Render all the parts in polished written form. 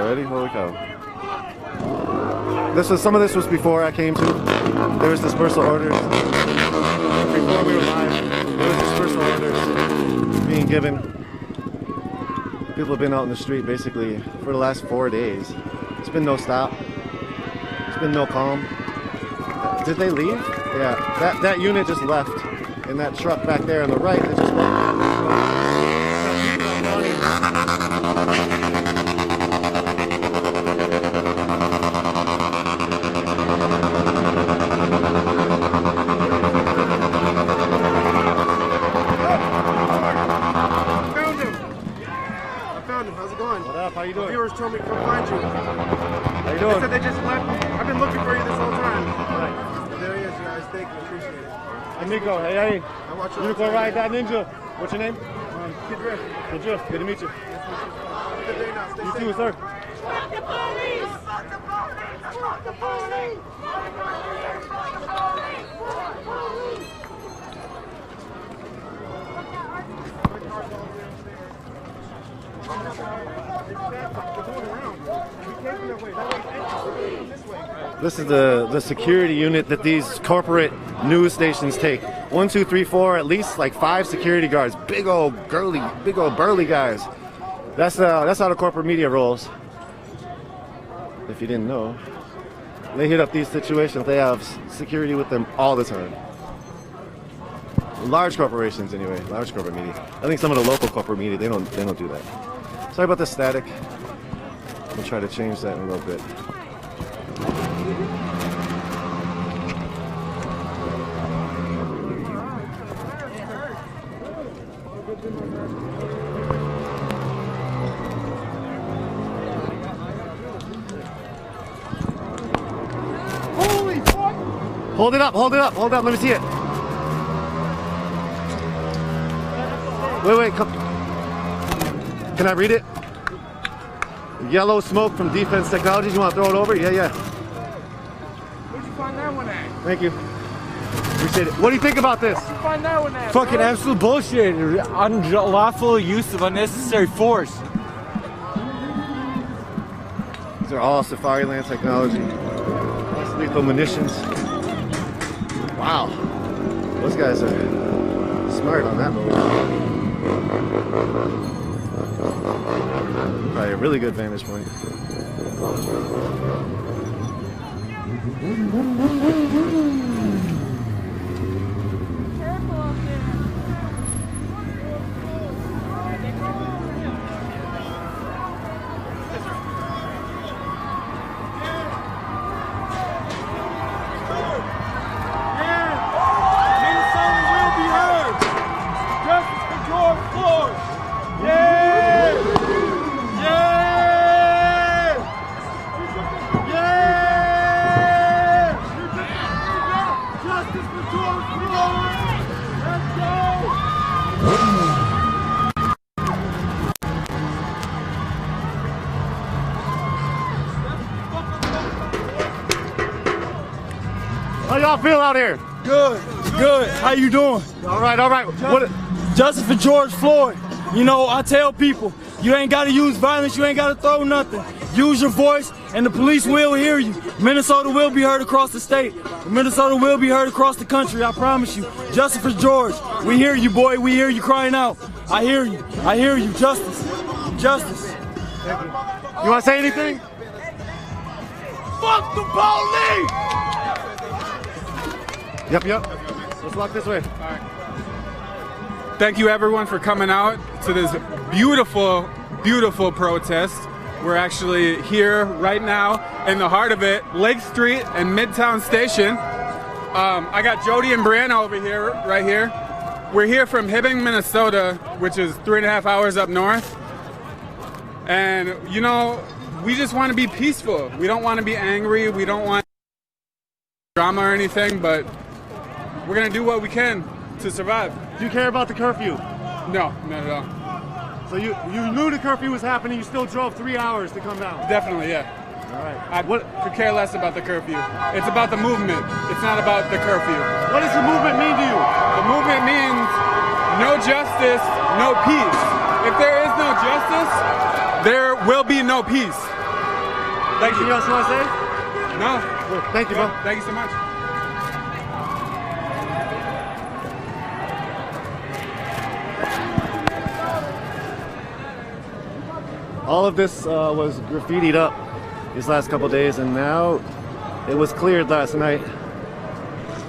already? Holy cow. Some of this was before I came to. There was dispersal orders. Before we were live, there was dispersal orders being given. People have been out in the street basically for the last 4 days. It's been no stop. It's been no calm. Did they leave? Yeah, that unit just left. And that truck back there on the right, they just left. How you doing? The viewers told me to come find you. How you doing? They said they just left. I've been looking for you this whole time. Right. There he is, guys. Thank you. Appreciate it. I'm Nico. Hey. I watch you. Unicorn Riot Ninja. What's your name? Kid Drift. Kid Drift. Good to meet you. Have a good day now. Stay You safe. too, sir. Fuck the police! Fuck the police! Fuck the police! Fuck the police! Fuck the police! Fuck the police! This is the security unit that these corporate news stations take. 1, 2, 3, 4, at least like 5 security guards. Big old burly guys. That's how the corporate media rolls. If you didn't know, they hit up these situations. They have security with them all the time. Large corporations, anyway. Large corporate media. I think some of the local corporate media they don't do that. Sorry about the static. We'll try to change that in a little bit. Holy fuck! Hold it up, let me see it. Wait, come. Can I read it? Yellow smoke from Defense Technologies. You want to throw it over? Yeah. Where'd you find that one at? Thank you. Appreciate it. What do you think about this? Where'd you find that one at? Fucking absolute bullshit. Unlawful use of unnecessary force. These are all Safari-Land technology. That's lethal munitions. Wow. Those guys are smart on that move. Probably a really good vantage point. Minnesota will be heard. Justice for George Floyd. Justice for George Floyd. Let's go. How y'all feel out here? Good. How you doing? All right. What? Justice for George Floyd. You know, I tell people, you ain't got to use violence, you ain't got to throw nothing. Use your voice and the police will hear you. Minnesota will be heard across the state. Minnesota will be heard across the country, I promise you. Justice for George. We hear you, boy. We hear you crying out. I hear you. Justice. Justice. Thank you. You want to say anything? Fuck the police! Yep. Let's walk this way. Thank you everyone for coming out to this beautiful protest. We're actually here right now in the heart of it, Lake Street and Midtown Station. I got Jody and Brianna over here, right here. We're here from Hibbing, Minnesota, which is 3.5 hours up north. And you know, we just want to be peaceful. We don't want to be angry. We don't want drama or anything, but we're gonna do what we can to survive. Do you care about the curfew? No, not at all. So you knew the curfew was happening, you still drove 3 hours to come down? Definitely, yeah. All right. I could care less about the curfew. It's about the movement. It's not about the curfew. What does the movement mean to you? The movement means no justice, no peace. If there is no justice, there will be no peace. Thank you. Anything else you want to say? No. Cool. Thank you, bro. Thank you so much. All of this was graffitied up these last couple days, and now it was cleared last night.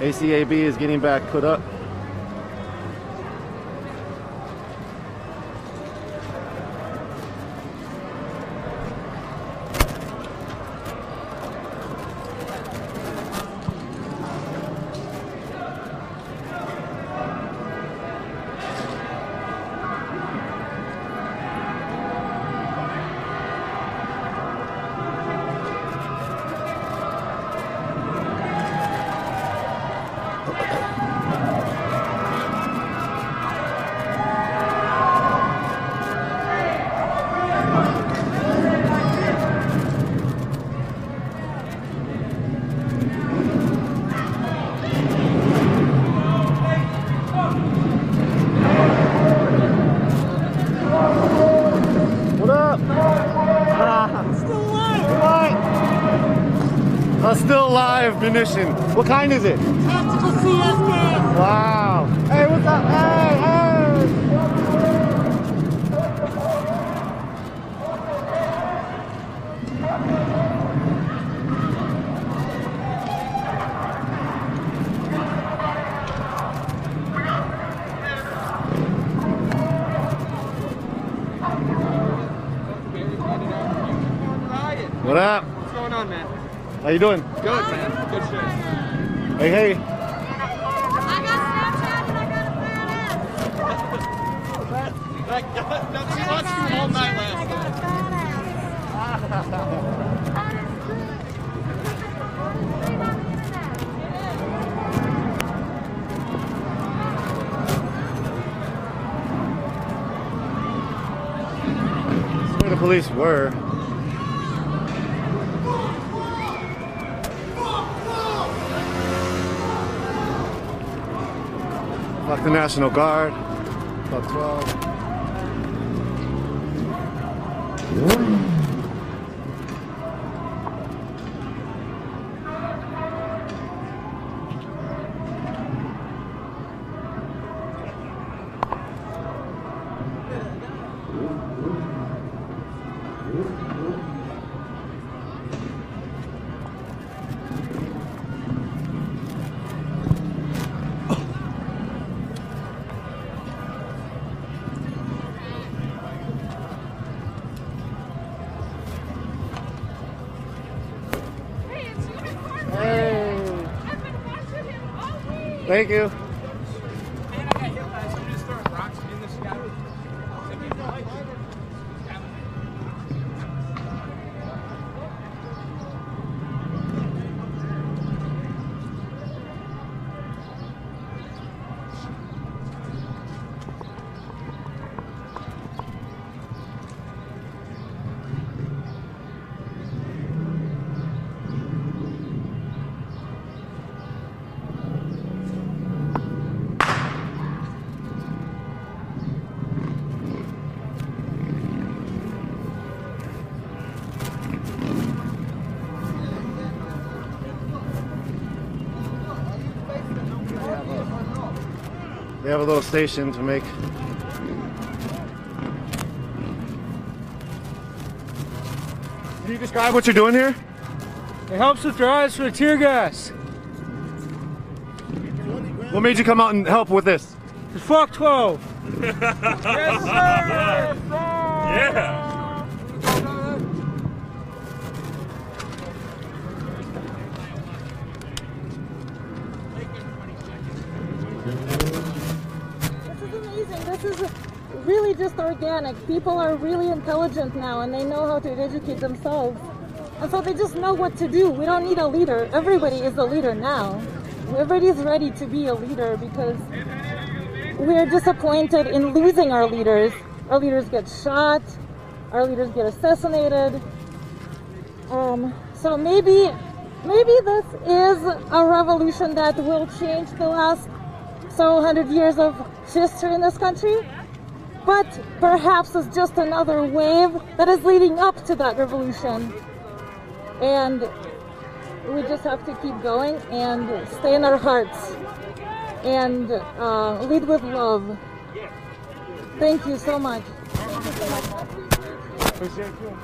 ACAB is getting back put up. Still live munition. What kind is it? Tactical CSK. Wow. Hey, what's up? Hey, hey. What up? What's going on, man? How you doing? Good, man. Good shit. Hey, hey. I got Snapchat and I got a fat ass. She watched you all night last I got a fat That's where the police were. Fuck the National Guard. About 12. Thank you. Man, I got hit by somebody just throwing rocks in the sky. They have a little station to make. Can you describe what you're doing here? It helps with your eyes for the tear gas. What made you come out and help with this? Fuck 12. Yes, sir! Yeah. This is amazing. This is really just organic. People are really intelligent now and they know how to educate themselves. And so they just know what to do. We don't need a leader. Everybody is a leader now. Everybody's ready to be a leader because we're disappointed in losing our leaders. Our leaders get shot. Our leaders get assassinated. So maybe this is a revolution that will change the last 100 years of history in this country. But perhaps it's just another wave that is leading up to that revolution. And we just have to keep going and stay in our hearts and lead with love. Thank you so much. Appreciate you.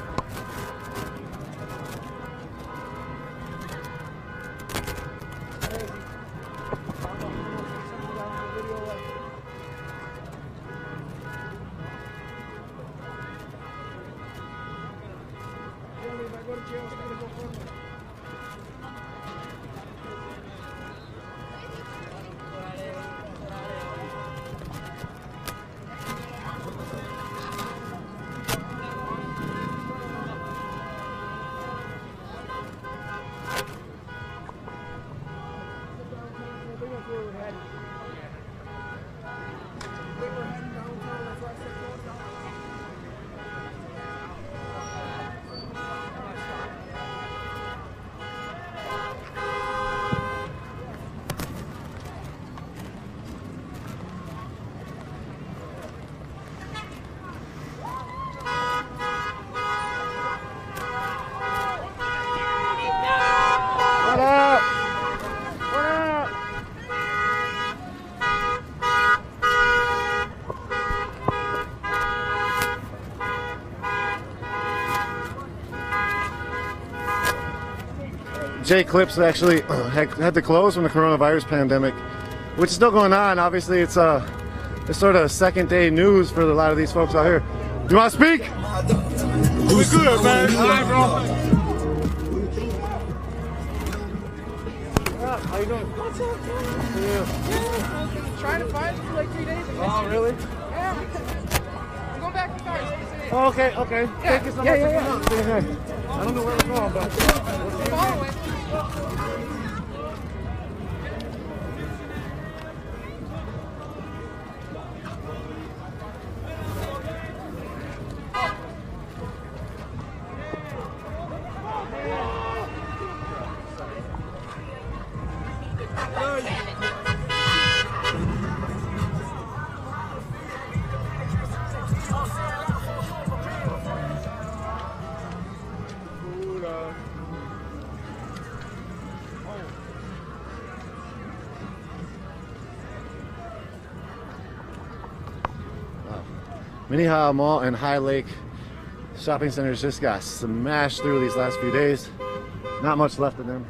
J Clips actually had to close from the coronavirus pandemic, which is still going on. Obviously, it's sort of second day news for a lot of these folks out here. You want to speak? We good, man. All right, bro. How you doing? What's up, man? Trying to find you for like 3 days. Oh, really? Yeah. I'm going back to Paris. Oh, okay, okay. Thank you so much. I don't know where we're going, but Following. Minneapolis Mall and High Lake shopping centers just got smashed through these last few days. Not much left of them.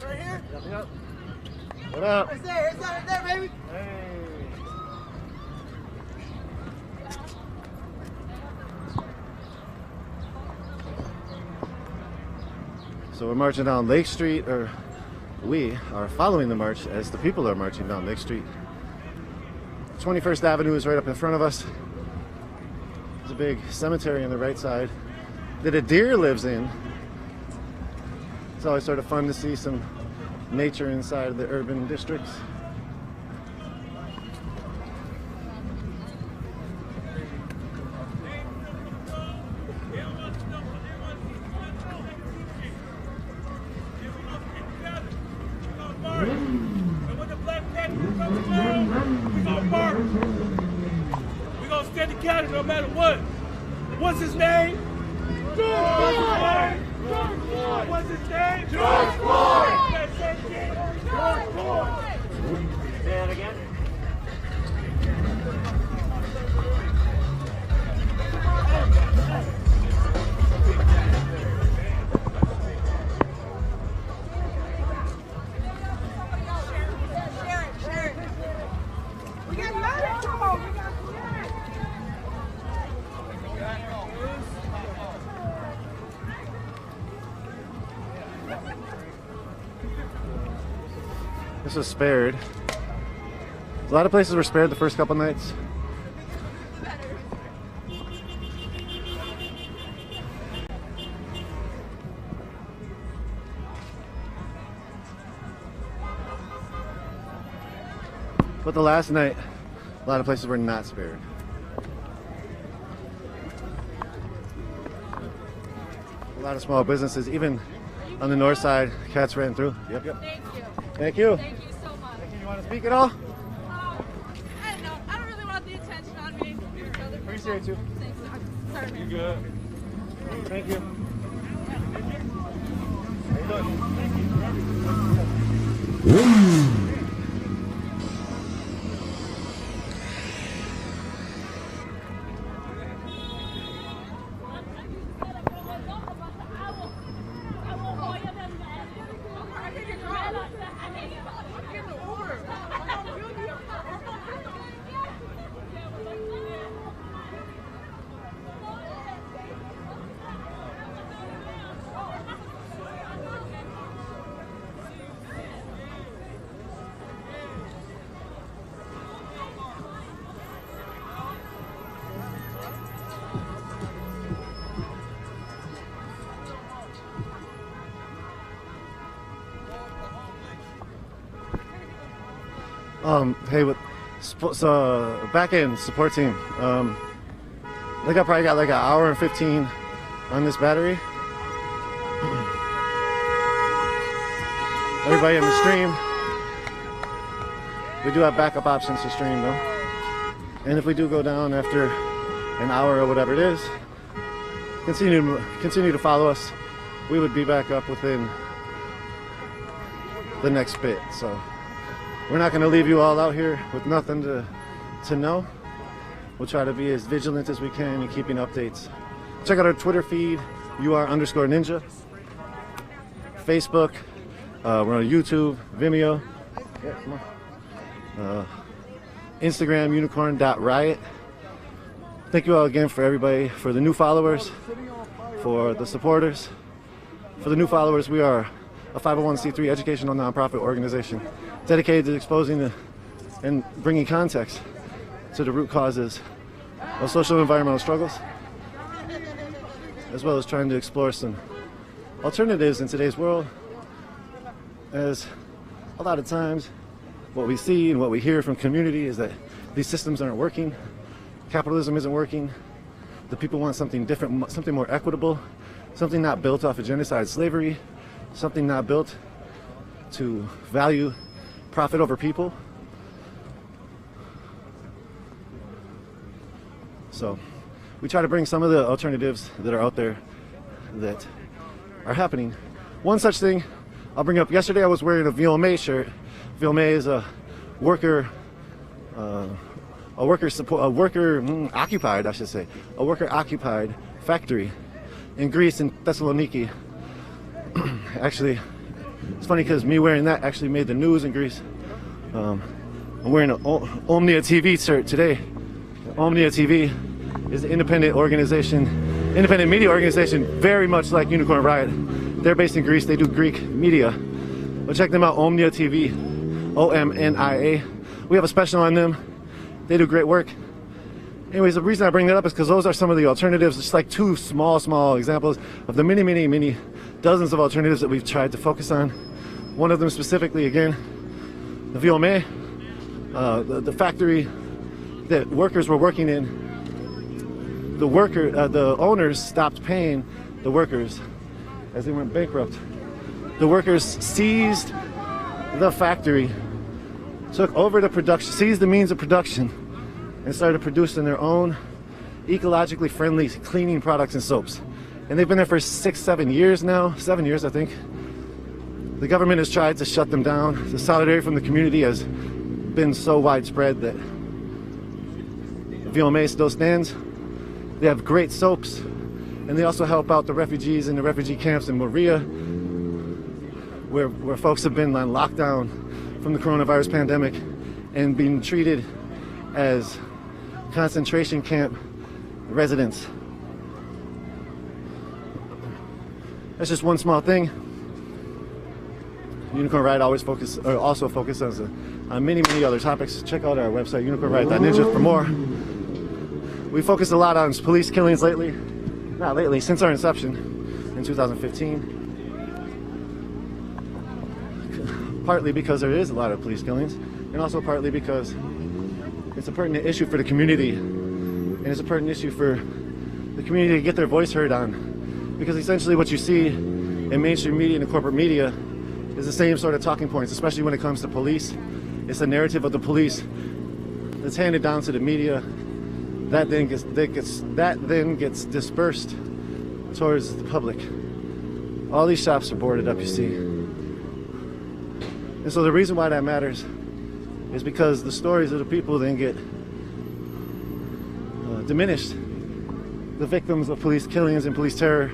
Right here? Yep. What up? Right there, right there, baby. Hey. So we're marching down Lake Street, or we are following the march as the people are marching down Lake Street. 21st Avenue is right up in front of us. There's a big cemetery on the right side that a deer lives in. It's always sort of fun to see some nature inside of the urban districts. We're gonna stand together no matter what. What's his name? George Floyd! George Floyd! What's his name? George Floyd! George Floyd! Say that again. This was spared. A lot of places were spared the first couple nights. But the last night, a lot of places were not spared. lot of small businesses, even on the north side, cats ran through. Yep, yep. Thank you. Thank you. Thank you so much. You want to speak at all? I don't know. I don't really want the attention on me. Appreciate you. Thanks. I'm sorry. You good? Thank you. Hey, with back end support team. I think I probably got like an hour and 15 on this battery. Everybody in the stream. We do have backup options to stream though. And if we do go down after an hour or whatever it is, continue to follow us. We would be back up within the next bit. So we're not going to leave you all out here with nothing to know. We'll try to be as vigilant as we can in keeping updates. Check out our Twitter feed, UR_Ninja. Facebook, we're on YouTube, Vimeo. Yeah, come on. Instagram, unicorn.riot. Thank you all again for everybody, for the new followers, for the supporters. For the new followers, we are a 501c3 educational nonprofit organization dedicated to exposing and bringing context to the root causes of social and environmental struggles, as well as trying to explore some alternatives in today's world, as a lot of times what we see and what we hear from community is that these systems aren't working, capitalism isn't working, the people want something different, something more equitable, something not built off of genocide, slavery, something not built to value profit over people. So we try to bring some of the alternatives that are out there that are happening. One such thing I'll bring up, yesterday I was wearing a VLMA shirt. VLMA is a worker occupied, I should say, a worker occupied factory in Greece, in Thessaloniki. Actually, it's funny because me wearing that actually made the news in Greece. I'm wearing an Omnia TV shirt today. Omnia TV is an independent media organization, very much like Unicorn Riot. They're based in Greece, they do Greek media. But check them out, Omnia TV, OMNIA. We have a special on them. They do great work. Anyways, the reason I bring that up is because those are some of the alternatives, just like two small examples of the many dozens of alternatives that we've tried to focus on. One of them specifically, again, the VLMA, the factory that workers were working in. The owners stopped paying the workers as they went bankrupt. The workers seized the factory, took over the production, seized the means of production, and started producing their own ecologically friendly cleaning products and soaps. And they've been there for 6-7 years now, 7 years I think. The government has tried to shut them down. The solidarity from the community has been so widespread that VLMA still stands. They have great soaps, and they also help out the refugees in the refugee camps in Moria, where folks have been on lockdown from the coronavirus pandemic and being treated as concentration camp residents. That's just one small thing. Unicorn Riot also focuses on many other topics. Check out our website, unicornriot.ninja, for more. We focused a lot on police killings lately. Not lately, since our inception in 2015. Partly because there is a lot of police killings, and also partly because it's a pertinent issue for the community, and it's a pertinent issue for the community to get their voice heard on Because essentially what you see in mainstream media and the corporate media is the same sort of talking points, especially when it comes to police. It's the narrative of the police that's handed down to the media that then gets dispersed towards the public. All these shops are boarded up, you see. And so the reason why that matters is because the stories of the people then get diminished. The victims of police killings and police terror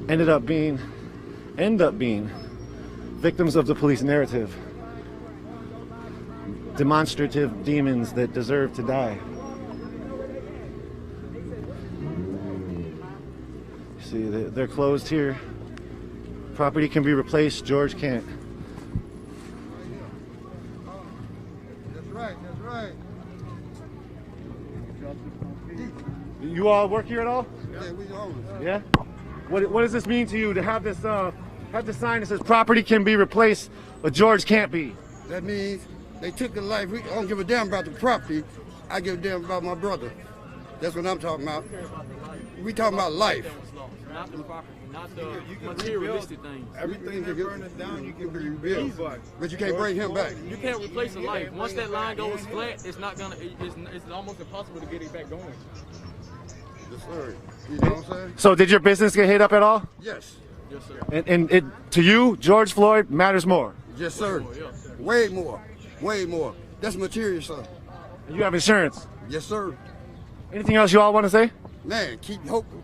end up being victims of the police narrative. Demonstrative demons that deserve to die. See, they're closed here. Property can be replaced, George can't. That's right, that's right. You all work here at all? Yeah, we own it. Yeah? What does this mean to you to have this sign that says property can be replaced, but George can't be? That means they took the life. I don't give a damn about the property. I give a damn about my brother. That's what I'm talking about. We talking about life. Not the property, not the materialistic things. Everything that burns down, you can rebuild, but you can't bring him back. You can't replace a life. Once that line goes flat, it's not gonna. It's almost impossible to get it back going. Yes, sir. You know what I'm saying? So did your business get hit up at all? Yes. Yes, sir. And it, to you, George Floyd matters more. Yes, sir. Way more. Way more. That's material, sir. And you have insurance. Yes, sir. Anything else you all want to say? Man, keep hoping.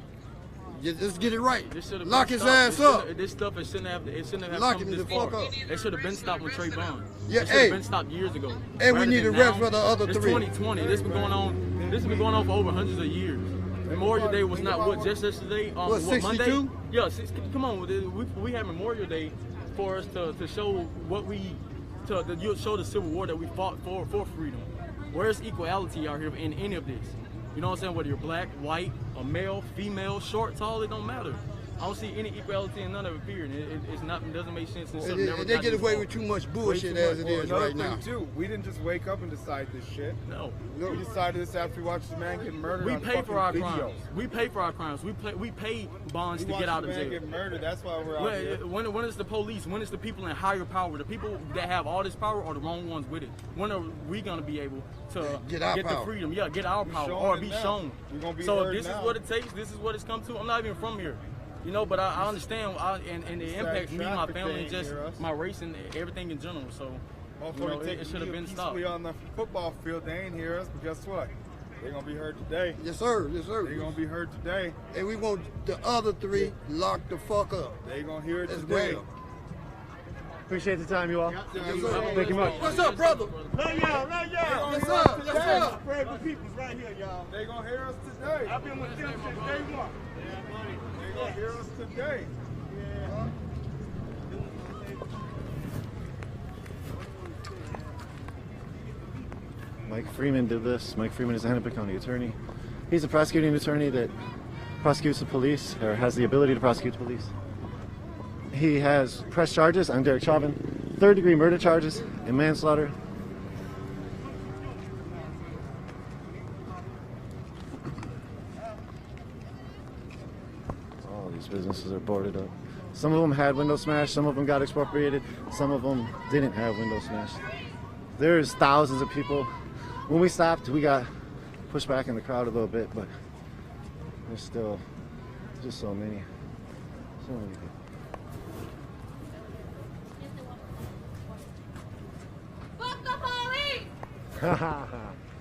Let's get it right. Lock his ass up. This stuff it shouldn't have. Lock come him this the fuck far. up. It should have been stopped with Trey Bond. Yeah, it should have been stopped years ago. And we need Rather a than rest now, for the other it's three. 2020. This been going on. This has been going on for over hundreds of years. Memorial Day was not what just yesterday. What, 62? Monday? Yeah, come on. We had Memorial Day for us to show what we to show the Civil War that we fought for freedom. Where's equality out here in any of this? You know what I'm saying? Whether you're black, white, a male, female, short, tall, it don't matter. I don't see any equality in none of it, period. It doesn't make sense. And they get away with too much bullshit as it is right now. Too, we didn't just wake up and decide this shit. No. We decided this after we watched the man get murdered. We on pay for our fucking crimes. videos. We pay for our crimes. We pay bonds to get out of the man jail. get murdered. That's why we're out here. When is the police? When is the people in higher power? The people that have all this power are the wrong ones with it. When are we gonna be able to Get our the power. freedom? Yeah, get our power or be shown. We're gonna be So heard this now. is what it takes. This is what it's come to. I'm not even from here. You know, but I understand and it impacts me, my family, just my race and everything in general. So, you know, it should have been stopped. On the football field, they ain't hear us, but guess what? They're gonna be heard today. Yes, sir. Yes, sir. They're gonna be heard today. And we want the other three locked the fuck up. They're gonna hear it as today. well. Appreciate the time, you all. Yes, sir. Thank you much. What's up, brother? Right y'all. Yes, sir. Yes, sir. Spread the peoples right here, y'all. They gonna hear us today. I've been with them since day one. They gonna hear us today. Mike Freeman did this. Mike Freeman is a Hennepin County attorney. He's a prosecuting attorney that prosecutes the police, or has the ability to prosecute the police. He has pressed charges on Derek Chauvin, third-degree murder charges and manslaughter. All these businesses are boarded up. Some of them had window smashed, some of them got expropriated, some of them didn't have window smashed. There's thousands of people. When we stopped, we got pushed back in the crowd a little bit, but there's still just so many people. Fuck the police!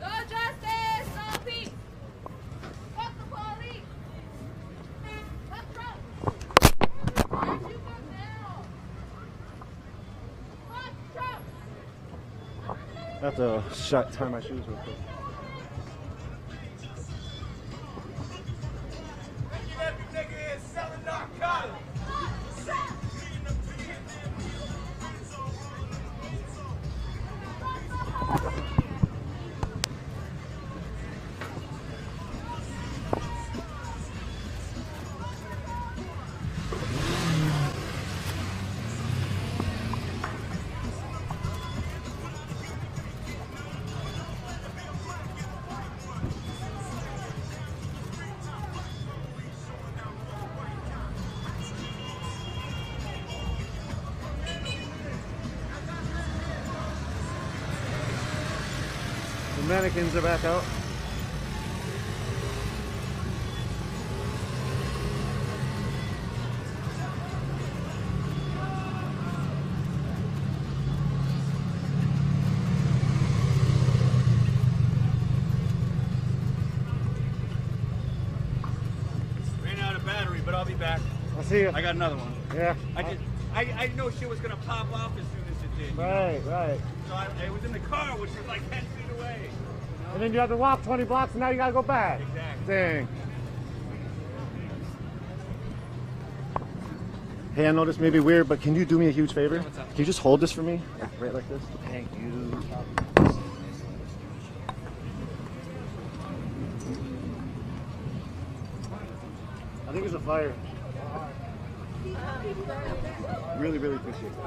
No justice, no peace! Fuck the police! Fuck Trump! Where'd you go now? Fuck Trump! I have to tie my shoes real quick. mannequins are back out. Ran out of battery, but I'll be back. I'll see you. I got another one. Yeah. I know shit was gonna pop off as soon as it did. Right, right. So I was in the car, which was like 10 feet away. You know? And then you have to walk 20 blocks, and now you gotta go back. Exactly. Dang. Hey, I know this may be weird, but can you do me a huge favor? Can you just hold this for me? Right like this? Thank you. I think it's a fire. Really, really appreciate it.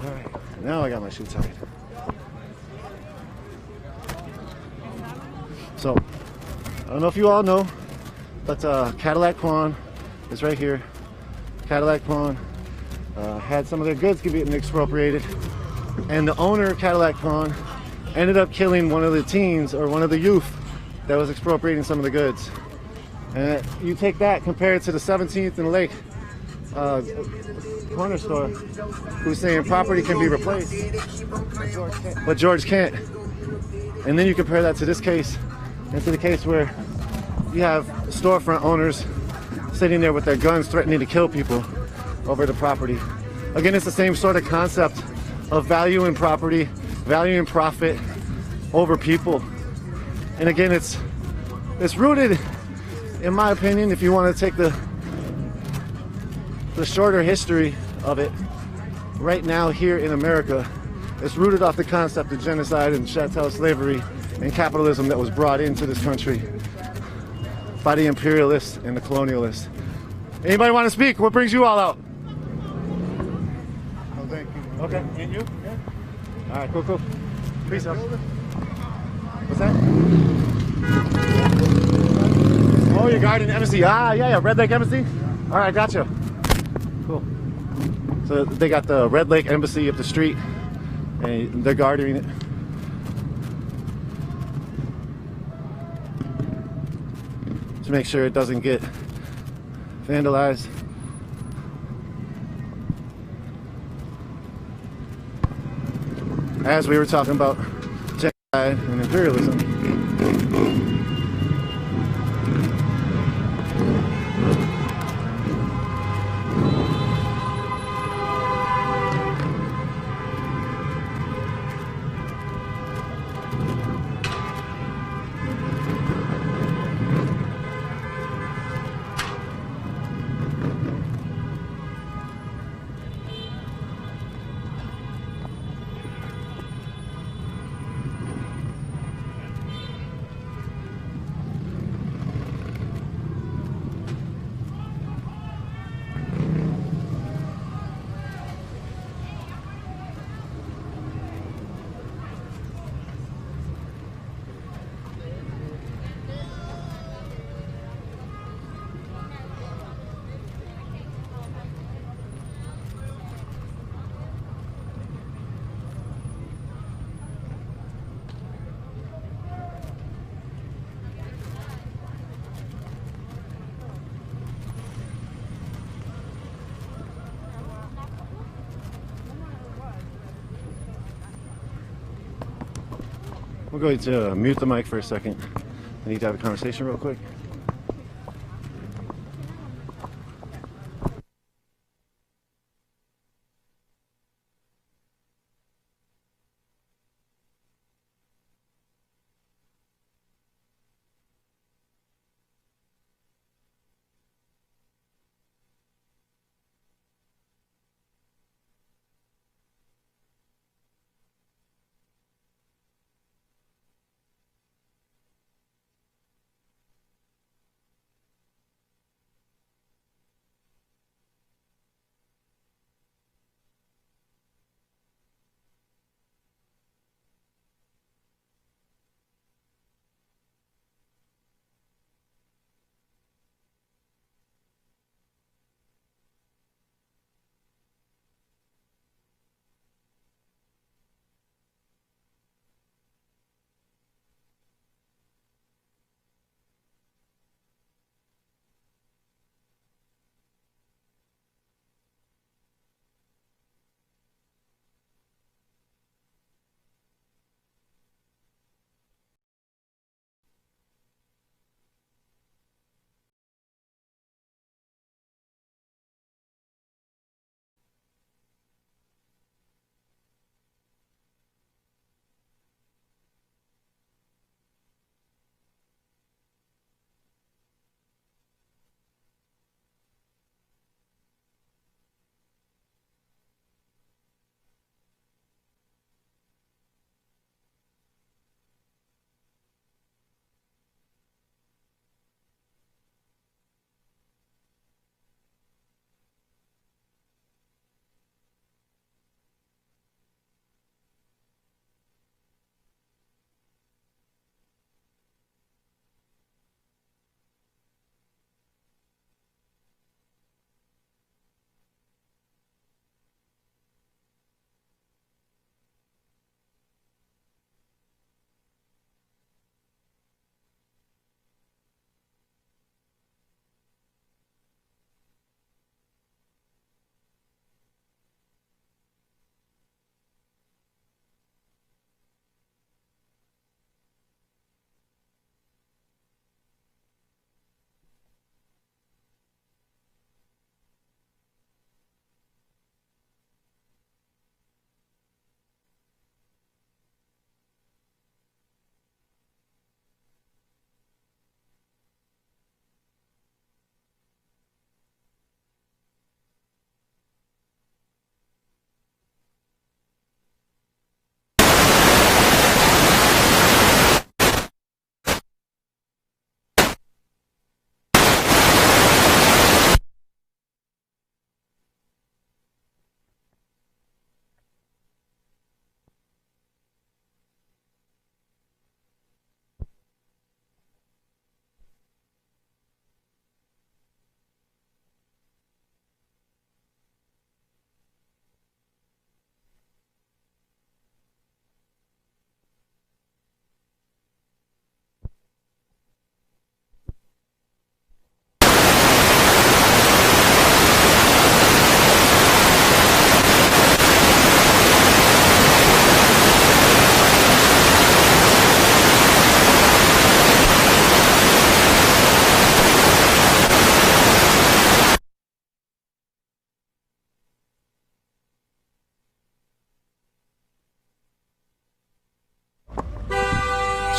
Alright, now I got my shoe tied. So, I don't know if you all know, but Cadillac Pawn is right here. Cadillac Pawn had some of their goods getting expropriated, and the owner of Cadillac Pawn ended up killing one of the teens or one of the youth that was expropriating some of the goods. And you take that compared to the 17th and Lake corner store, who's saying property can be replaced, but George can't. And then you compare that to this case, and to the case where you have storefront owners sitting there with their guns threatening to kill people over the property. Again, it's the same sort of concept of valuing property, valuing profit over people. And again, it's rooted, in my opinion, if you want to take the shorter history of it, right now here in America, it's rooted off the concept of genocide and chattel slavery and capitalism that was brought into this country by the imperialists and the colonialists. Anybody want to speak? What brings you all out? Oh, thank you. Okay. And you? Yeah. All right, cool. Peace out. What's that? Oh, you're guarding the embassy. Yeah, Red Lake Embassy. All right, gotcha. Cool. So they got the Red Lake Embassy up the street, and they're guarding it. To make sure it doesn't get vandalized. As we were talking about genocide and imperialism. We're going to mute the mic for a second. I need to have a conversation real quick.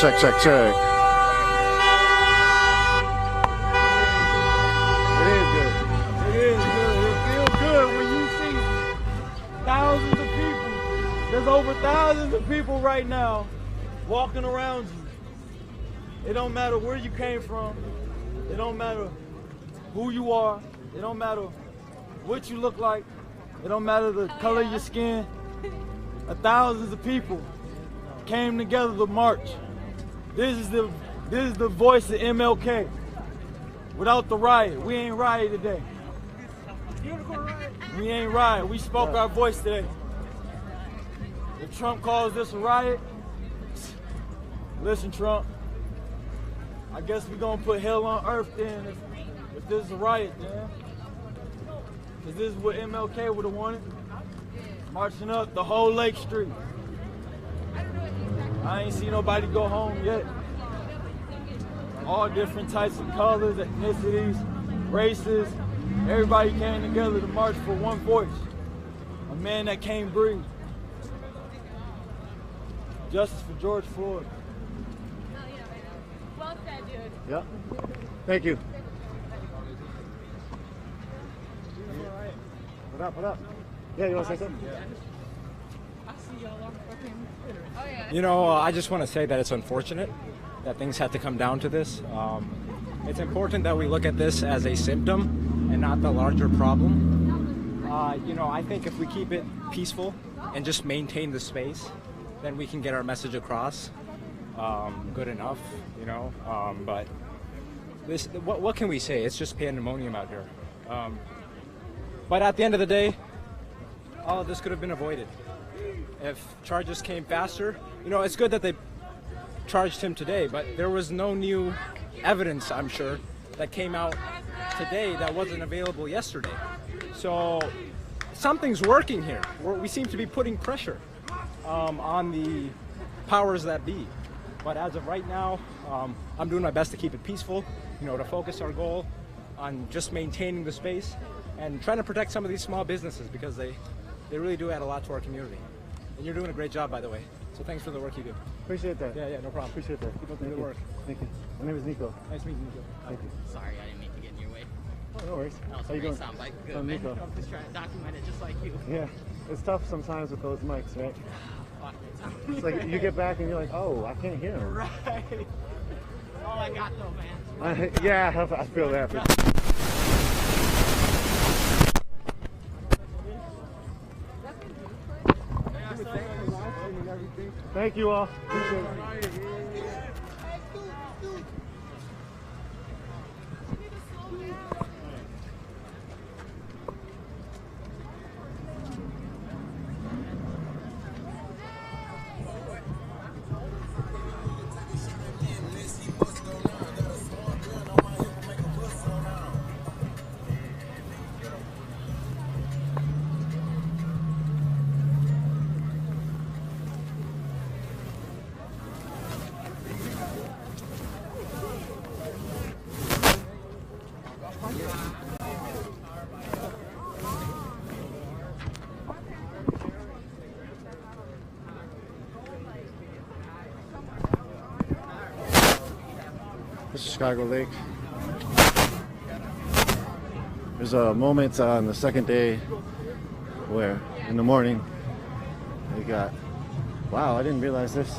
Check, check, check. It is good. It is good. It feels good when you see thousands of people. There's over thousands of people right now walking around you. It don't matter where you came from. It don't matter who you are. It don't matter what you look like. It don't matter the color of your skin. Thousands of people came together to march. This is the voice of MLK. Without the riot, we ain't riot today. We ain't riot. We spoke our voice today. If Trump calls this a riot, listen, Trump. I guess we're gonna put hell on earth then if this is a riot, then. Cause this is what MLK would have wanted. Marching up the whole Lake Street. I ain't seen nobody go home yet. All different types of colors, ethnicities, races. Everybody came together to march for one voice. A man that can't breathe. Justice for George Floyd. Well said, dude. Yep. Thank you. What up, what up? Yeah, you want to say something? Oh, yeah. You know, I just want to say that it's unfortunate that things had to come down to this. It's important that we look at this as a symptom and not the larger problem. You know, I think if we keep it peaceful and just maintain the space, then we can get our message across good enough, you know. But this, what can we say? It's just pandemonium out here. But at the end of the day, all of this could have been avoided if charges came faster. You know, it's good that they charged him today, but there was no new evidence, I'm sure, that came out today that wasn't available yesterday. So something's working here. We seem to be putting pressure on the powers that be. But as of right now, I'm doing my best to keep it peaceful, you know, to focus our goal on just maintaining the space and trying to protect some of these small businesses because they really do add a lot to our community. And you're doing a great job, by the way. So thanks for the work you do. Appreciate that. Yeah, no problem. Appreciate that. Keep up the good work. Thank you. My name is Nico. Nice meeting you, Nico. Thank you. Sorry, I didn't mean to get in your way. Oh, no worries. That was How a you great doing? soundbite. Good, I'm man. Nico. I'm just trying to document it just like you. Yeah. It's tough sometimes with those mics, right? Fuck it. It's like you get back and you're like, oh, I can't hear him. Right. All I got though, man. Yeah, I feel that. Thank you all. Appreciate it. This is Chicago Lake. There's a moment on the second day where in the morning we got, wow, I didn't realize this.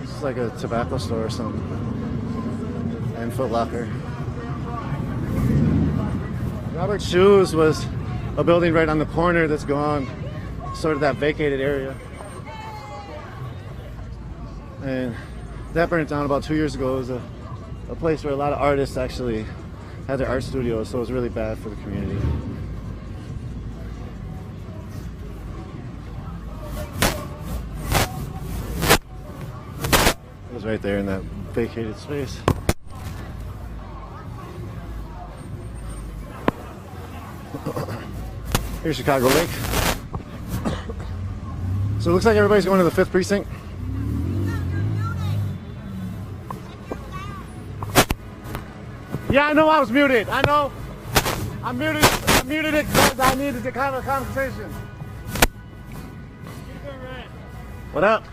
This is like a tobacco store or something. And Foot Locker. Robert Shoes was a building right on the corner that's gone, sort of that vacated area. And that burned down about 2 years ago. It was a place where a lot of artists actually had their art studios, so it was really bad for the community. It was right there in that vacated space. Here's Chicago Lake. So it looks like everybody's going to the 5th precinct. Yeah, I know I was muted. I know. I muted it because I needed to have a conversation. What up?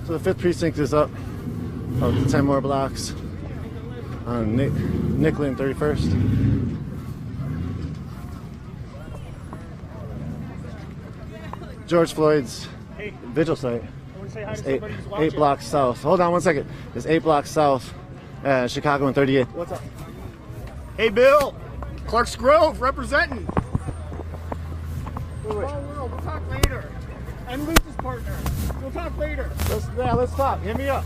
So the 5th precinct is up about 10 more blocks on Nickel and 31st. George Floyd's vigil site is 8 blocks south. Hold on one second. It's 8 blocks south, Chicago and 38th. What's up? Hey, Bill. Clark's Grove representing. Wait. We'll talk later. I'm Luce's partner. We'll talk later. Let's talk. Hit me up.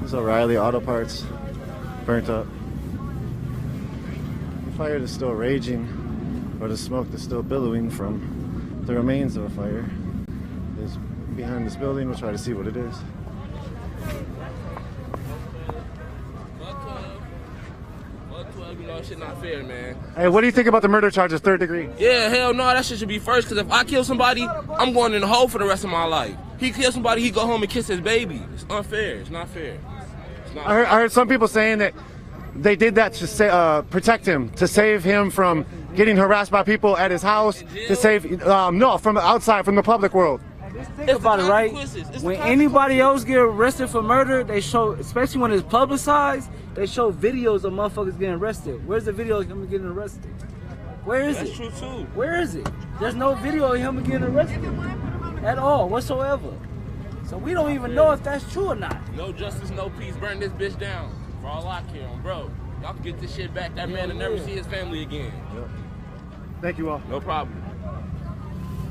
This O'Reilly Auto Parts burnt up. The fire is still raging, or the smoke is still billowing from the remains of a fire is behind this building. We'll try to see what it is. You know, shit not fair, man. Hey, what do you think about the murder charges, 3rd degree? Yeah, hell no, that shit should be first, because if I kill somebody, I'm going in the hole for the rest of my life. He kills somebody, he go home and kiss his baby. It's unfair. It's not fair. It's not I heard some people saying that they did that to protect him, to save him from getting harassed by people at his house, to save, no, from outside, from the public world. Think about it, right? When anybody else get arrested for murder, they show, especially when it's publicized, they show videos of motherfuckers getting arrested. Where's the video of him getting arrested? Where is it? That's true too. Where is it? There's no video of him getting arrested at all, whatsoever. So we don't even know if that's true or not. No justice, no peace. Burn this bitch down. For all I care on, bro. Y'all can get this shit back. That man will never see his family again. Yep. Thank you all. No problem.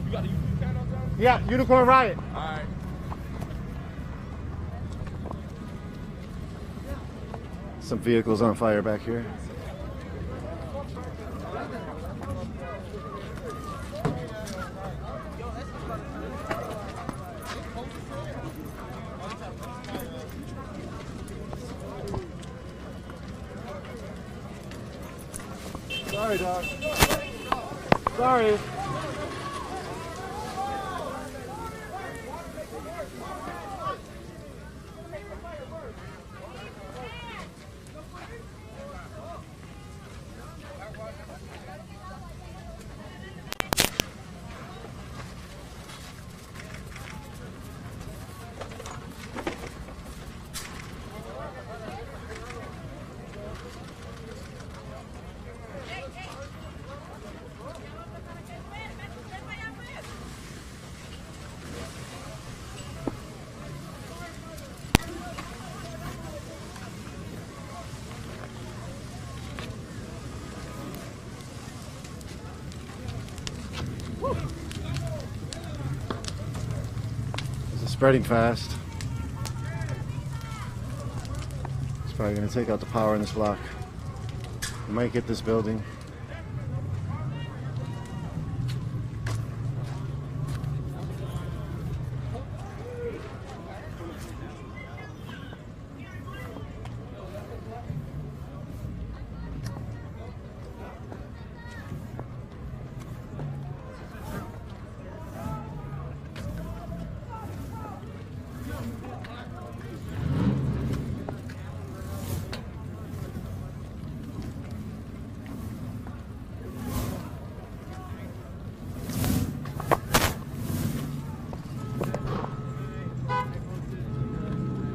You got a YouTube channel, John? Yeah, Unicorn Riot. All right. Some vehicles on fire back here. Sorry, dog. Sorry. This is spreading fast. It's probably going to take out the power in this block. We might get this building.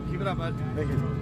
Keep it up, bud. Thank you.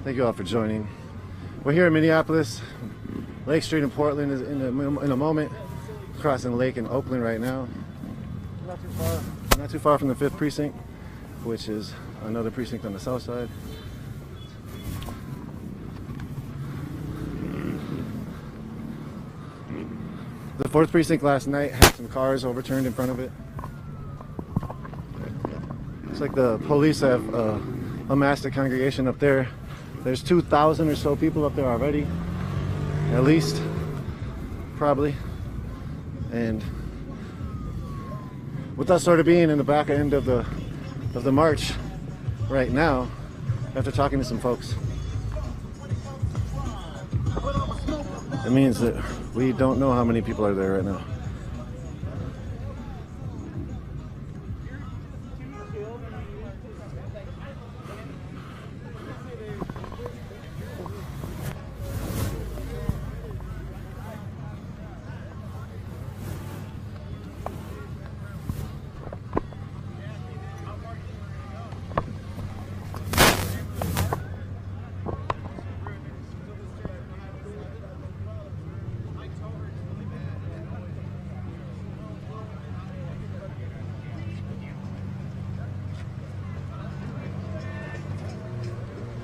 Thank you all for joining. We're here in Minneapolis. Lake Street in Portland is in a moment. Crossing the lake in Oakland right now. Not too far from the 5th precinct, which is another precinct on the south side. The 4th precinct last night had some cars overturned in front of it. Looks like the police have amassed a congregation up there. There's 2,000 or so people up there already, at least, probably. And with us sort of being in the back end of the march right now, after talking to some folks, it means that we don't know how many people are there right now.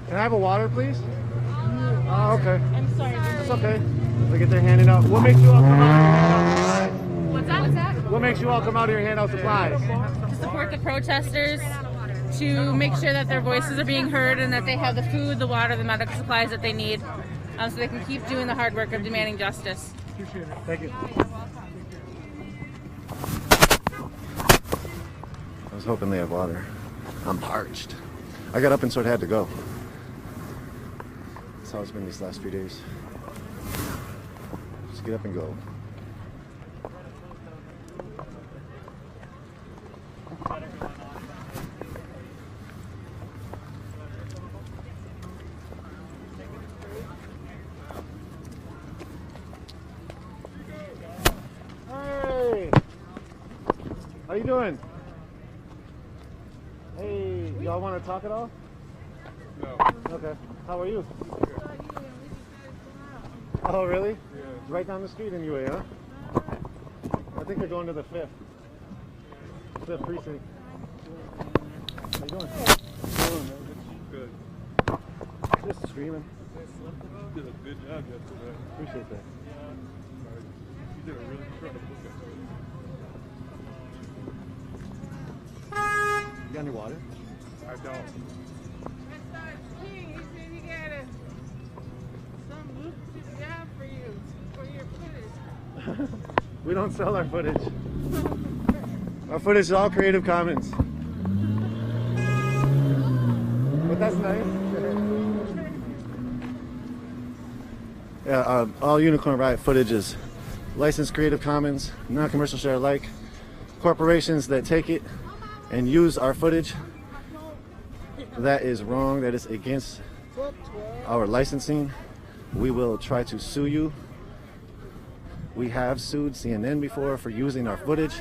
Can I have a water, please? Oh, okay. I'm sorry. It's okay. They get their handing out. What makes you all come out here and hand out supplies? What's that? What's that? What makes you all come out here and hand out supplies? To support the protesters, to make sure that their voices are being heard and that they have the food, the water, the medical supplies that they need, so they can keep doing the hard work of demanding justice. Appreciate it. Thank you. I was hoping they have water. I'm parched. I got up and sort of had to go. That's how it's been these last few days. Just get up and go. Hey! How you doing? Hey, y'all want to talk at all? No. Okay. How are you? Oh, really? Yeah. Right down the street anyway, huh? I think they're going to the 5th. 5th precinct. How you doing? Good. Just screaming. You did a good job yesterday. Appreciate that. You did a really incredible job. You got any water? I don't. We don't sell our footage. Our footage is all Creative Commons. But that's nice. Yeah, all Unicorn Riot footage is licensed Creative Commons, non-commercial share alike. Corporations that take it and use our footage, that is wrong. That is against our licensing. We will try to sue you. We have sued CNN before for using our footage.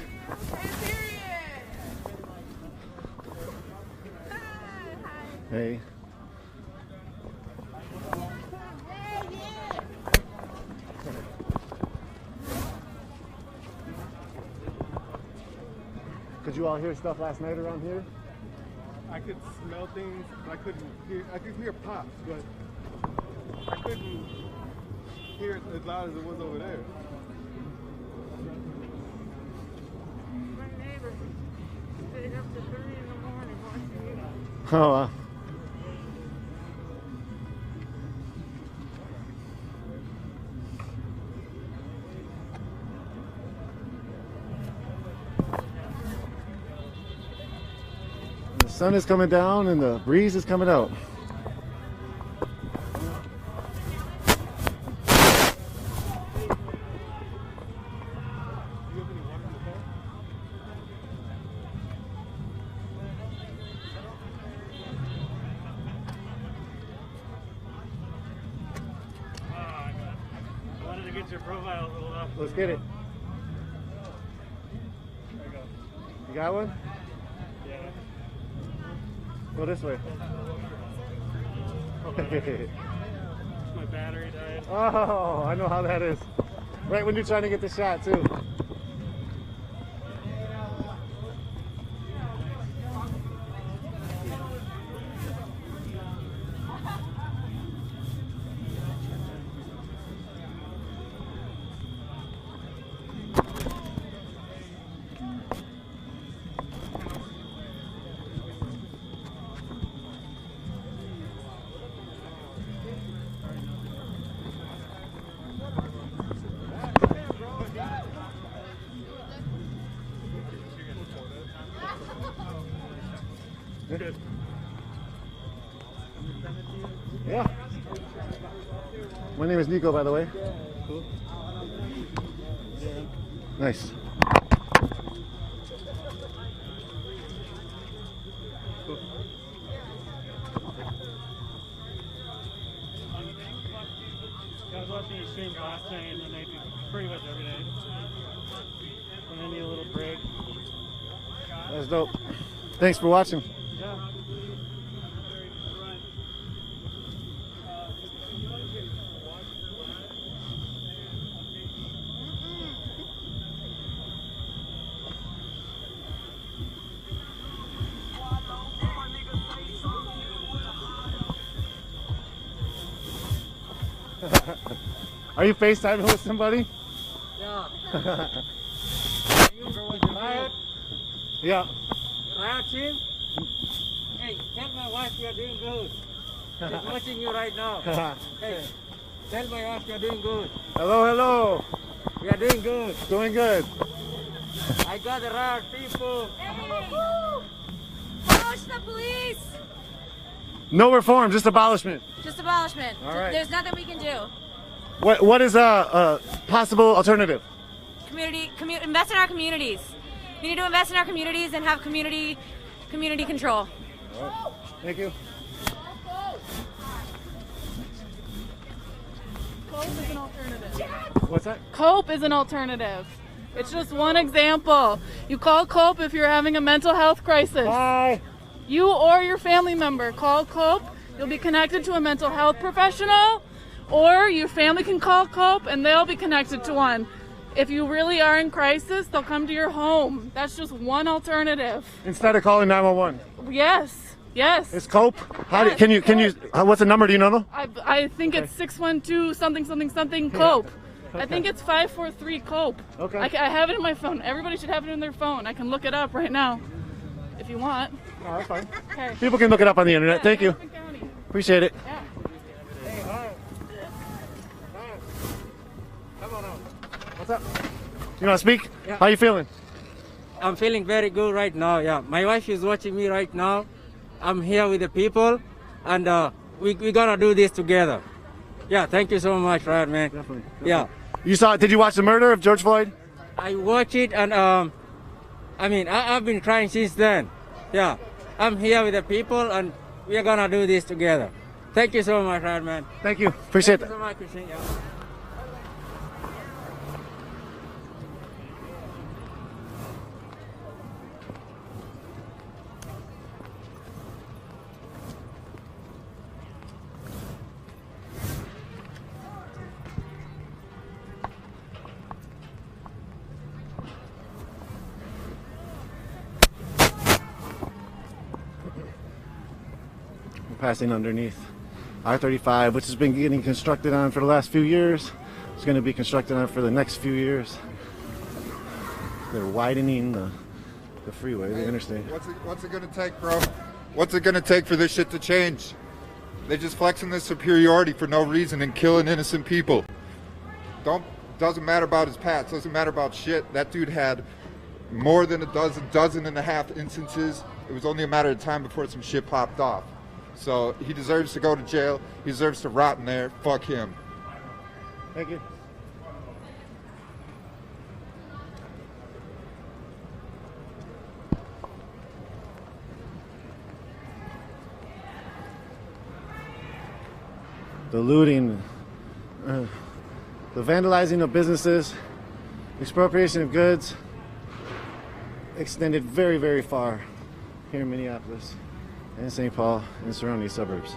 Hey. Could you all hear stuff last night around here? I could smell things, but I couldn't hear. I could hear pops, but I couldn't hear it as loud as it was over there. My neighbor stayed up to 3 in the morning watching you. Oh, wow. The sun is coming down and the breeze is coming out. Let's get it. You got one? Yeah. Go this way. My battery died. Oh, I know how that is. Right when you're trying to get the shot, too. Good. Yeah. My name is Nico, by the way. Cool. Nice. Cool. I was watching your streams last night, and then I do pretty much every day. When I need a little break. That's dope. Thanks for watching. Yeah. Are you FaceTiming with somebody? Yeah. You go with Riot? Yeah. Riot team? Hey, tell my wife you're doing good. She's watching you right now. Hey, tell my wife you're doing good. Hello, hello. We are doing good. Doing good. I got the Riot people. Abolish the police! No reform, just abolishment. Just abolishment. All right. There's nothing we can do. What is a possible alternative? Invest in our communities. We need to invest in our communities and have community control. All right. Thank you. Cope is an alternative. What's that? Cope is an alternative. It's just one example. You call Cope if you're having a mental health crisis. Hi. You or your family member call Cope. You'll be connected to a mental health professional, or your family can call Cope and they'll be connected to one. If you really are in crisis, they'll come to your home. That's just one alternative. Instead of calling 911. Yes. Yes. It's Cope. How do, can you what's the number? Do you know though? I think it's 612 something something something Cope. I think it's 543 Cope. Okay. I have it in my phone. Everybody should have it in their phone. I can look it up right now if you want. Oh, that's fine. Okay. People can look it up on the internet. Yeah, Thank you. County. Appreciate it. Yeah. Hey, hi. Hi. Come on out. What's up? You want to speak? Yeah. How you feeling? I'm feeling very good right now. Yeah, my wife is watching me right now. I'm here with the people, and we're gonna do this together. Yeah, thank you so much, Riot man. Definitely. Yeah. Did you watch the murder of George Floyd? I watch it, and I mean, I've been crying since then. Yeah, I'm here with the people, and we're gonna do this together. Thank you so much, Riot man. Thank you. Appreciate Thank that. you so much, Christine. Yeah. Passing underneath I-35, which has been getting constructed on for the last few years. It's going to be constructed on for the next few years. They're widening the freeway, the interstate. What's it going to take, bro? What's it going to take for this shit to change? They're just flexing their superiority for no reason and killing innocent people. Doesn't matter about his past, doesn't matter about shit. That dude had more than a dozen and a half instances. It was only a matter of time before some shit popped off. So he deserves to go to jail. He deserves to rot in there. Fuck him. Thank you. The looting, the vandalizing of businesses, expropriation of goods extended very, very far here in Minneapolis and St. Paul and surrounding suburbs.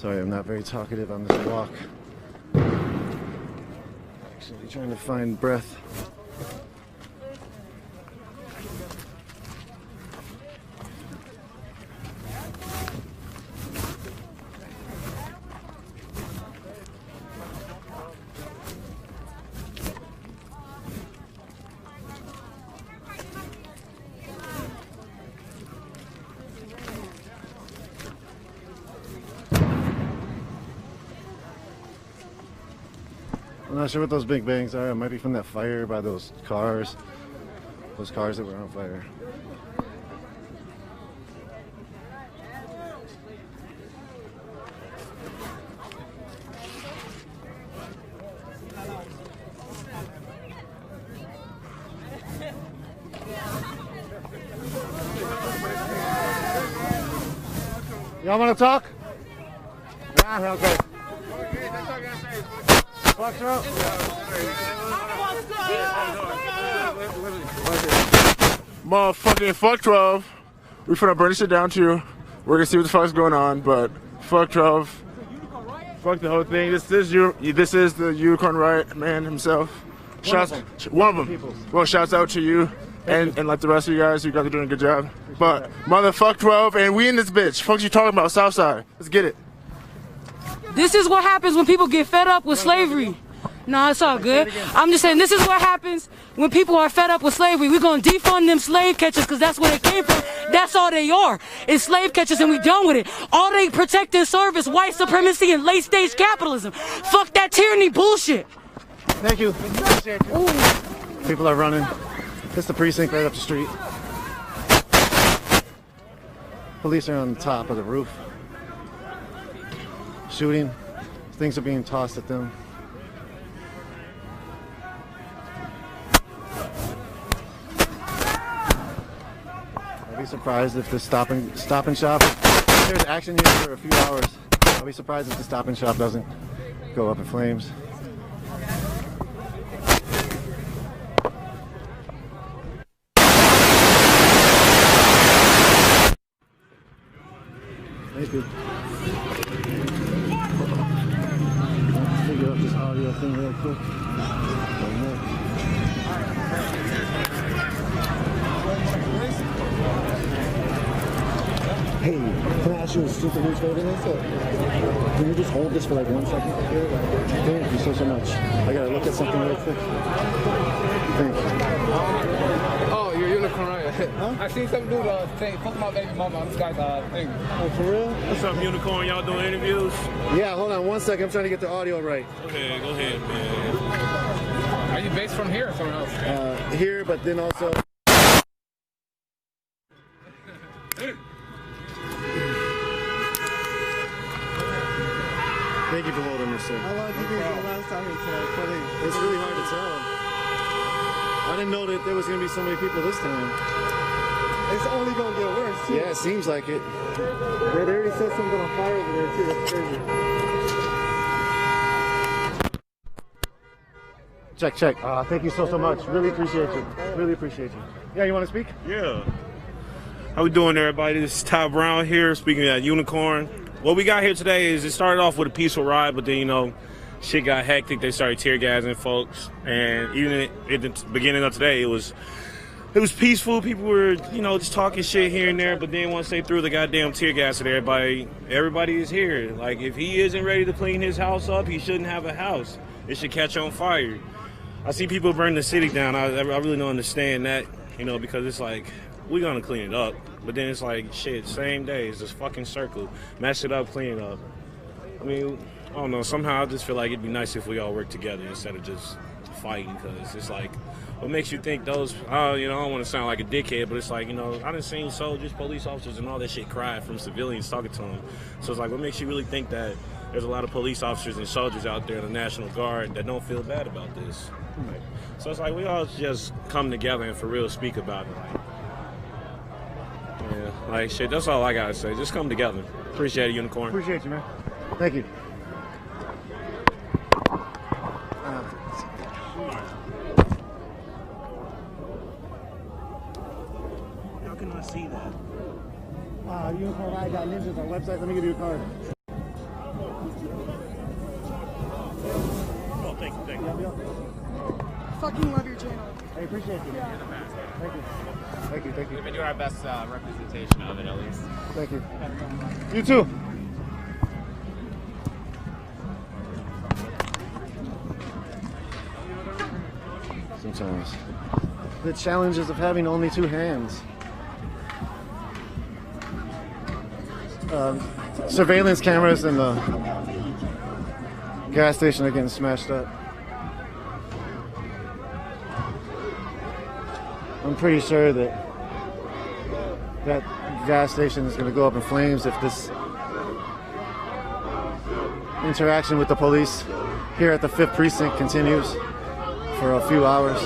Sorry, I'm not very talkative on this walk. Actually trying to find breath. I'm not sure what those big bangs are. It might be from that fire by those cars. Those cars that were on fire. Y'all want to talk? Yeah, okay. Motherfucking fuck 12. We finna burn this shit down too. We're gonna see what the fuck's going on, but fuck 12. Fuck the whole thing. This is the Unicorn Riot man himself. One of them. Well, shouts out to you and like the rest of you guys. You guys are doing a good job. But motherfuck 12, and we in this bitch. Fuck you talking about, Southside. Let's get it. This is what happens when people get fed up with slavery. No, it's all good. I'm just saying, this is what happens when people are fed up with slavery. We're going to defund them slave catchers because that's where they came from. That's all they are. It's slave catchers and we done with it. All they protect and serve is white supremacy and late-stage capitalism. Fuck that tyranny bullshit. Thank you. People are running. It's the precinct right up the street. Police are on the top of the roof. Shooting. Things are being tossed at them. I'd be surprised if the stop and shop, if there's action here for a few hours, I'll be surprised if the stop and shop doesn't go up in flames. Thank you. Figure out this audio thing real quick. Hey, can I ask you a super huge favor? Can you just hold this for like 1 second? Thank you so much. I gotta look at something real quick. Thank you. Oh, you're Unicorn Riot. Huh? I seen some dude say, fuck my baby mama on this guy's thing. Oh, for real? What's up, Unicorn? Y'all doing interviews? Yeah, hold on 1 second. I'm trying to get the audio right. Okay, go ahead, man. Are you based from here or somewhere else? Here, but then also... Thank you for holding this, sir. How long have you been last time here tonight? It's really hard to tell. I didn't know that there was going to be so many people this time. It's only going to get worse, too. Yeah, it seems like it. Yeah, they already set something on fire over there, too. That's crazy. Check. Thank you so much. Really appreciate you. Really appreciate you. Yeah, you want to speak? Yeah. How we doing, everybody? This is Ty Brown here, speaking at Unicorn. What we got here today is it started off with a peaceful ride, but then, you know, shit got hectic. They started tear gassing folks. And even at the beginning of today, it was peaceful. People were, you know, just talking shit here and there. But then once they threw the goddamn tear gas at everybody is here. Like, if he isn't ready to clean his house up, he shouldn't have a house. It should catch on fire. I see people burn the city down. I really don't understand that, you know, because it's like, we're going to clean it up. But then it's like, shit, same day. It's this fucking circle. Mess it up, clean it up. I mean, I don't know. Somehow I just feel like it'd be nice if we all work together instead of just fighting. Because it's like, what makes you think those, you know, I don't want to sound like a dickhead, but it's like, you know, I done seen soldiers, police officers, and all that shit cry from civilians talking to them. So it's like, what makes you really think that there's a lot of police officers and soldiers out there in the National Guard that don't feel bad about this? Like, so it's like, we all just come together and for real speak about it. Like, yeah, like shit, that's all I gotta say. Just come together. Appreciate it, Unicorn. Appreciate you, man. Thank you. How can I see that? Unicorn Riot got ninjas on website. Let me give you a card. Fucking love your channel. I appreciate you. Yeah. Thank you. Thank you. Thank you. We've been doing our best representation of it, at least. Thank you. You too. Sometimes. The challenges of having only two hands. Surveillance cameras in the gas station are getting smashed up. I'm pretty sure that that gas station is going to go up in flames if this interaction with the police here at the 5th Precinct continues for a few hours.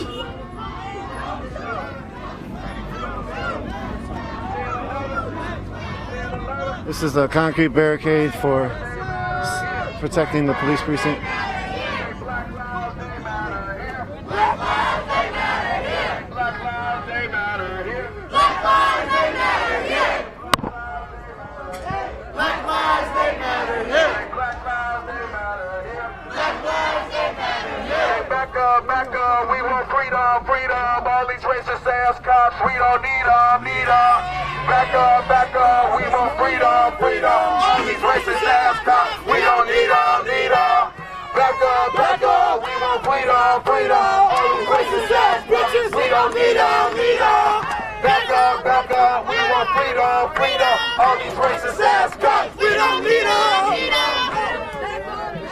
This is a concrete barricade for protecting the police precinct. Back up, we want freedom, freedom. All these racist ass cops, we don't need them, Back up, we want freedom, freedom. All these racist ass cops, we don't need them, Back up, we want freedom, freedom. All these racist ass bitches, we don't need them, Back up, we want freedom, freedom. All these racist ass cops, we don't need them,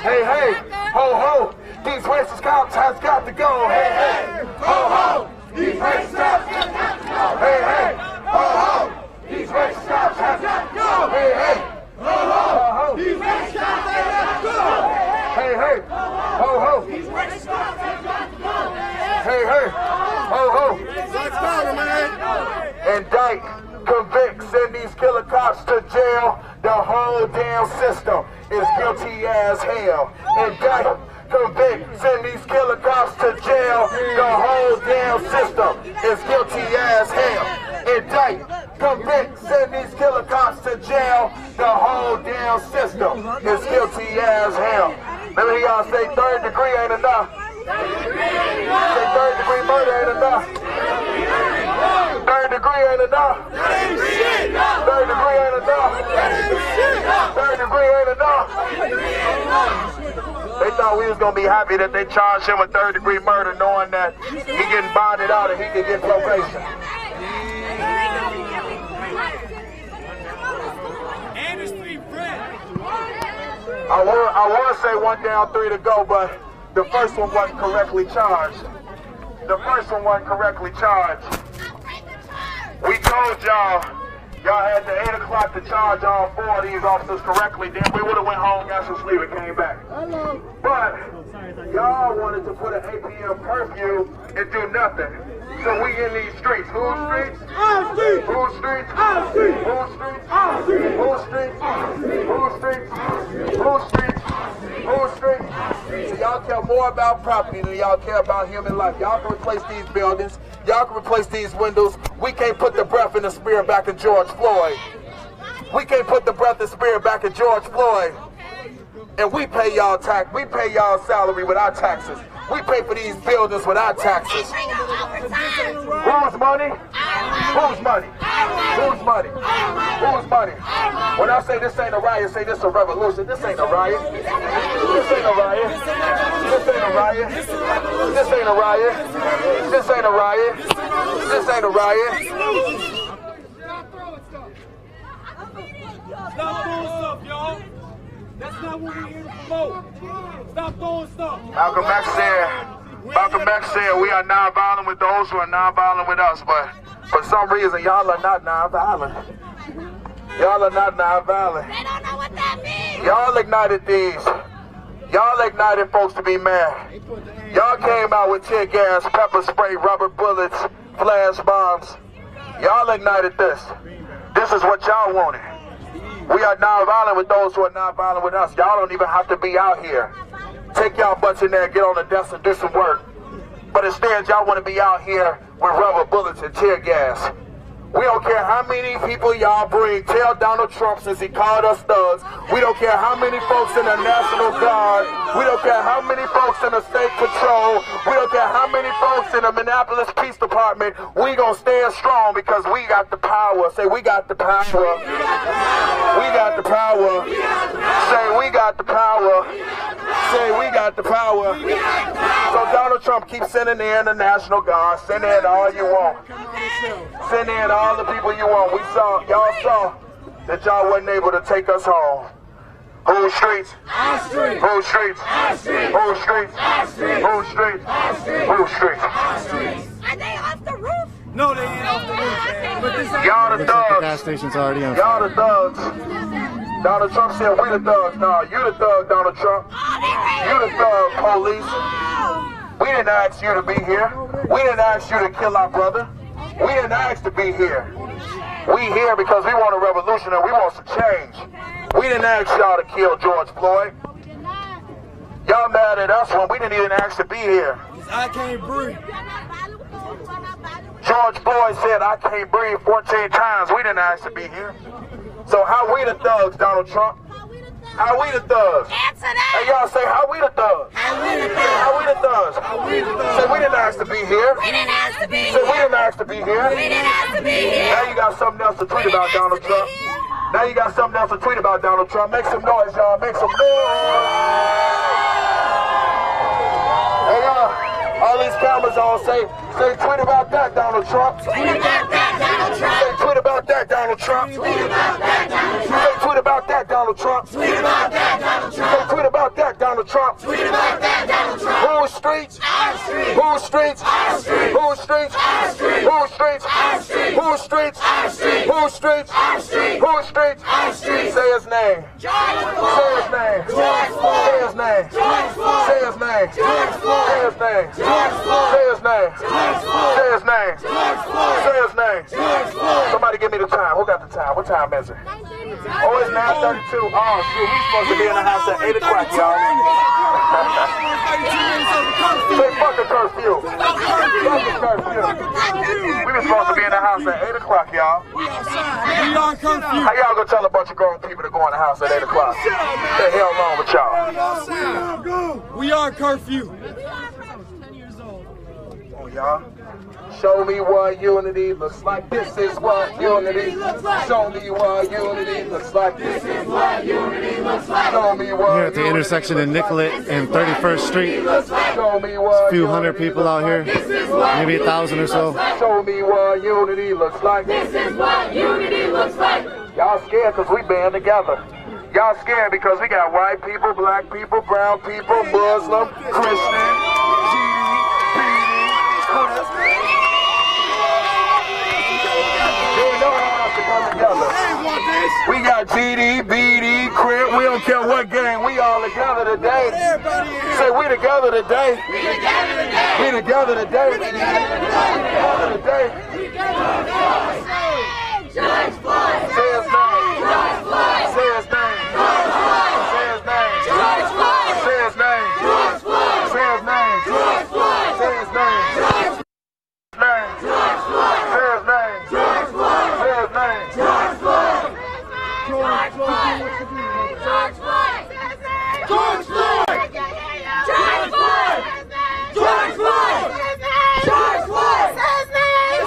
Hey, hey, ho, ho. These racist cops has got to go. Hey, hey, ho, ho. These racist cops has got to go. Hey, hey, ho, ho. These racist cops has got to go. Hey, hey, ho, ho. These racist cops has got to go. Hey, hey, ho, ho. These racist cops has got to go. Hey, hey, ho, ho. Let's go, man. Indict, convict, send these killer cops to jail. The whole damn system is guilty as hell. Indict, convict, send these killer cops to jail. The whole damn system is guilty as hell. Indict, convict, send these killer cops to jail. The whole damn system is guilty as hell. Let me hear y'all say 3rd degree ain't enough. Say 3rd degree murder ain't enough. 3rd degree ain't enough. 3rd degree ain't enough. 3rd degree ain't enough. They thought we was gonna be happy that they charged him with 3rd degree murder, knowing that he getting bonded out and he could get probation. I want to say 1 down, 3 to go, but the first one wasn't correctly charged. The first one wasn't correctly charged. We told y'all had the 8 o'clock to charge all 4 of these officers correctly, then we would have went home, got some sleep, and came back. But y'all wanted to put an 8 p.m. curfew and do nothing. So we in these streets. Whose streets? Our streets. Whose streets? Our streets. Whose streets? Our streets. Whose streets? Whose streets? Whose streets? Whose streets? So y'all care more about property than y'all care about human life. Y'all can replace these buildings. Y'all can replace these windows. We can't put the breath and the spirit back in George Floyd. We can't put the breath and spirit back in George Floyd. And we pay y'all tax. We pay y'all salary with our taxes. We pay for these buildings with our taxes. Whose money? Whose money? Whose money? Whose money? When I say this ain't a riot, say this a revolution. This ain't a riot. This ain't a riot. This ain't a riot. This ain't a riot. This ain't a riot. This ain't a riot. Stop throwing stuff, y'all. That's not what we're here to promote. Stop throwing stuff. Malcolm X said, we are non-violent with those who are non-violent with us, but for some reason, y'all are not non-violent. Y'all are not non-violent. They don't know what that means. Y'all ignited these. Y'all ignited folks to be mad. Y'all came out with tear gas, pepper spray, rubber bullets, flash bombs. Y'all ignited this. This is what y'all wanted. We are non-violent with those who are non-violent with us. Y'all don't even have to be out here. Take y'all butts in there, get on the desk and do some work. But instead, y'all want to be out here with rubber bullets and tear gas. We don't care how many people y'all bring. Tell Donald Trump since he called us thugs. We don't care how many folks in the National Guard. We don't care how many folks in the State Patrol. We don't care how many folks in the Minneapolis Police Department. We gonna stand strong because we got the power. Say we got the power. We got the power. Say we got the power. Say we got the power. So Donald Trump keeps sending in the National Guard. Send in all you want. Send in all the people you want. Y'all saw that y'all wasn't able to take us home. Whose streets? Our streets. Whose streets? Our streets. Whose streets? Our streets. Whose streets? Our streets. Whose streets? Our streets. Are they off the roof? No, they ain't off the roof. Y'all the thugs. The gas station's already on. Y'all the thugs. Donald Trump said we the thugs. Nah, you the thug, Donald Trump. You the thug, police. We didn't ask you to be here. We didn't ask you to kill our brother. We didn't ask to be here. We here because we want a revolution and we want some change. We didn't ask y'all to kill George Floyd. Y'all mad at us when we didn't even ask to be here. I can't breathe. George Floyd said, I can't breathe 14 times. We didn't ask to be here. So how we the thugs, Donald Trump? How we the thugs? Answer that. Hey, y'all say, how we the thugs? How we the thugs? How we the thugs? How we the thugs? Say, we didn't ask to be here. We didn't ask to be here. Say, we didn't ask to be here. We didn't ask to be here. Now you got something else to tweet about Donald Trump. Now you got something else to tweet about Donald Trump. Make some noise, y'all. Make some noise. Hey, y'all. All these cameras on. Say, tweet about that, Donald Trump. Tweet about that, Donald Trump. Say, tweet about that, Donald Trump. Tweet about that, Donald Trump. Say, tweet about that, Donald Trump. Tweet about that, Donald Trump. Say, tweet about that, Donald Trump. Tweet about that, Donald Trump. Whose streets? Our streets. Whose streets? Our streets. Whose streets? Our streets. Whose streets? Our streets. Whose streets? Our streets. Whose streets? Our streets. Whose streets? Our streets. Say his name. George Floyd. Say his name. George Floyd. Say his name. George Floyd. Say his name. George Floyd. Say his name. George Floyd. Say his name. George Floyd. Say his name. George Floyd. Say his name. George Floyd. Somebody give me the time. Who got the time? What time is it? Oh, it's 9:32. Oh, shoot. We supposed to be in the house at 8 o'clock, y'all. Say fuck the curfew. Fuck the curfew. We were supposed to be in the house at 8 o'clock, y'all. We are curfew. How y'all gonna tell a bunch of grown people to go in the house at 8 o'clock? What the hell wrong with y'all? We are curfew. Oh, y'all. Show me what unity looks like. This is what unity looks like. Show me what unity looks like. This is what unity looks like. Show me what. Here at the intersection in Nicollet and 31st Street. Show me what. A few hundred people out here, maybe 1,000 or so. Show me what unity looks like. This is what unity looks like. Y'all scared because we band together. Y'all scared because we got white people, black people, brown people, Muslim, Christian, we got GD, BD, Crip, we don't care what gang, we all together today. Say we together today. We together today. We together today. George Floyd. Say his name. George Floyd. Say his name. George Floyd. Say his name. George Floyd. Say his name. George Floyd. Say his name. George Floyd. Say his name. George Floyd. Say his name. George Floyd. Say his name. George Floyd. George Floyd. George Floyd. George Floyd. George Floyd. George Floyd. George Floyd. Say his name.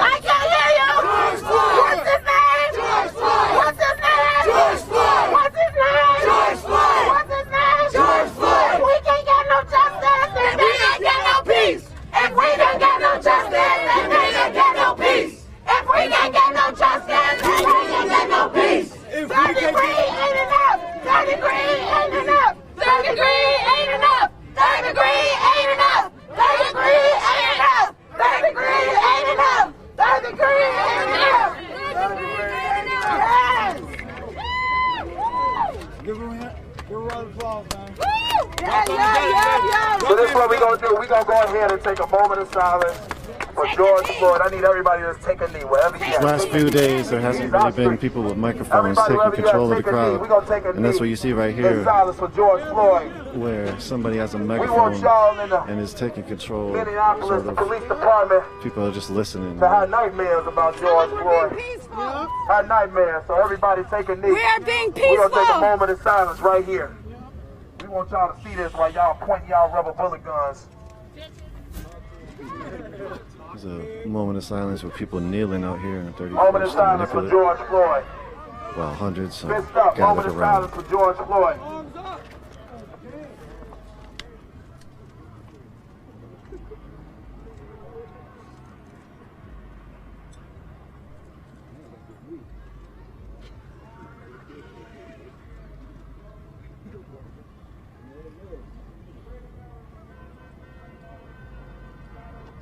I can't hear you. George Floyd. What's his name? George Floyd. What's his name? George Floyd. What's his name? George Floyd. What's his name? George Floyd. We can't get no justice and we can't get no peace. If we can't get no justice, then we can't get no peace. If we can't get no justice, then we can't get no peace. 3rd degree ain't enough. 3rd degree ain't enough. 3rd degree ain't enough. 3rd degree ain't enough. 3rd degree ain't enough. 3rd degree ain't enough. 3rd degree ain't enough. Yes. Give her a round of applause, man. So this is what we're going to do. We're going to go ahead and take a moment of silence For George Floyd, I need everybody to take a knee wherever you These at. last few days, there hasn't really been people with microphones taking control of the crowd. And that's what you see right here, Silence for George Floyd. where somebody has a We want megaphone y'all in the and is taking control. Minneapolis Sort of. Police Department People are just listening. to have nightmares about George Floyd. Have nightmares, so everybody take a knee. We are being We're going to take a peaceful. moment of silence right here. We want y'all to see this while y'all point y'all rubber bullet guns. There's a moment of silence with people kneeling out here in the 31st Moment of silence for Minneapolis, George Floyd. while hundreds are Fist up. Moment gathered of around. silence for George Floyd.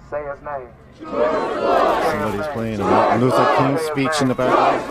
Say his name. Somebody's playing a Martin Luther King speech in the background.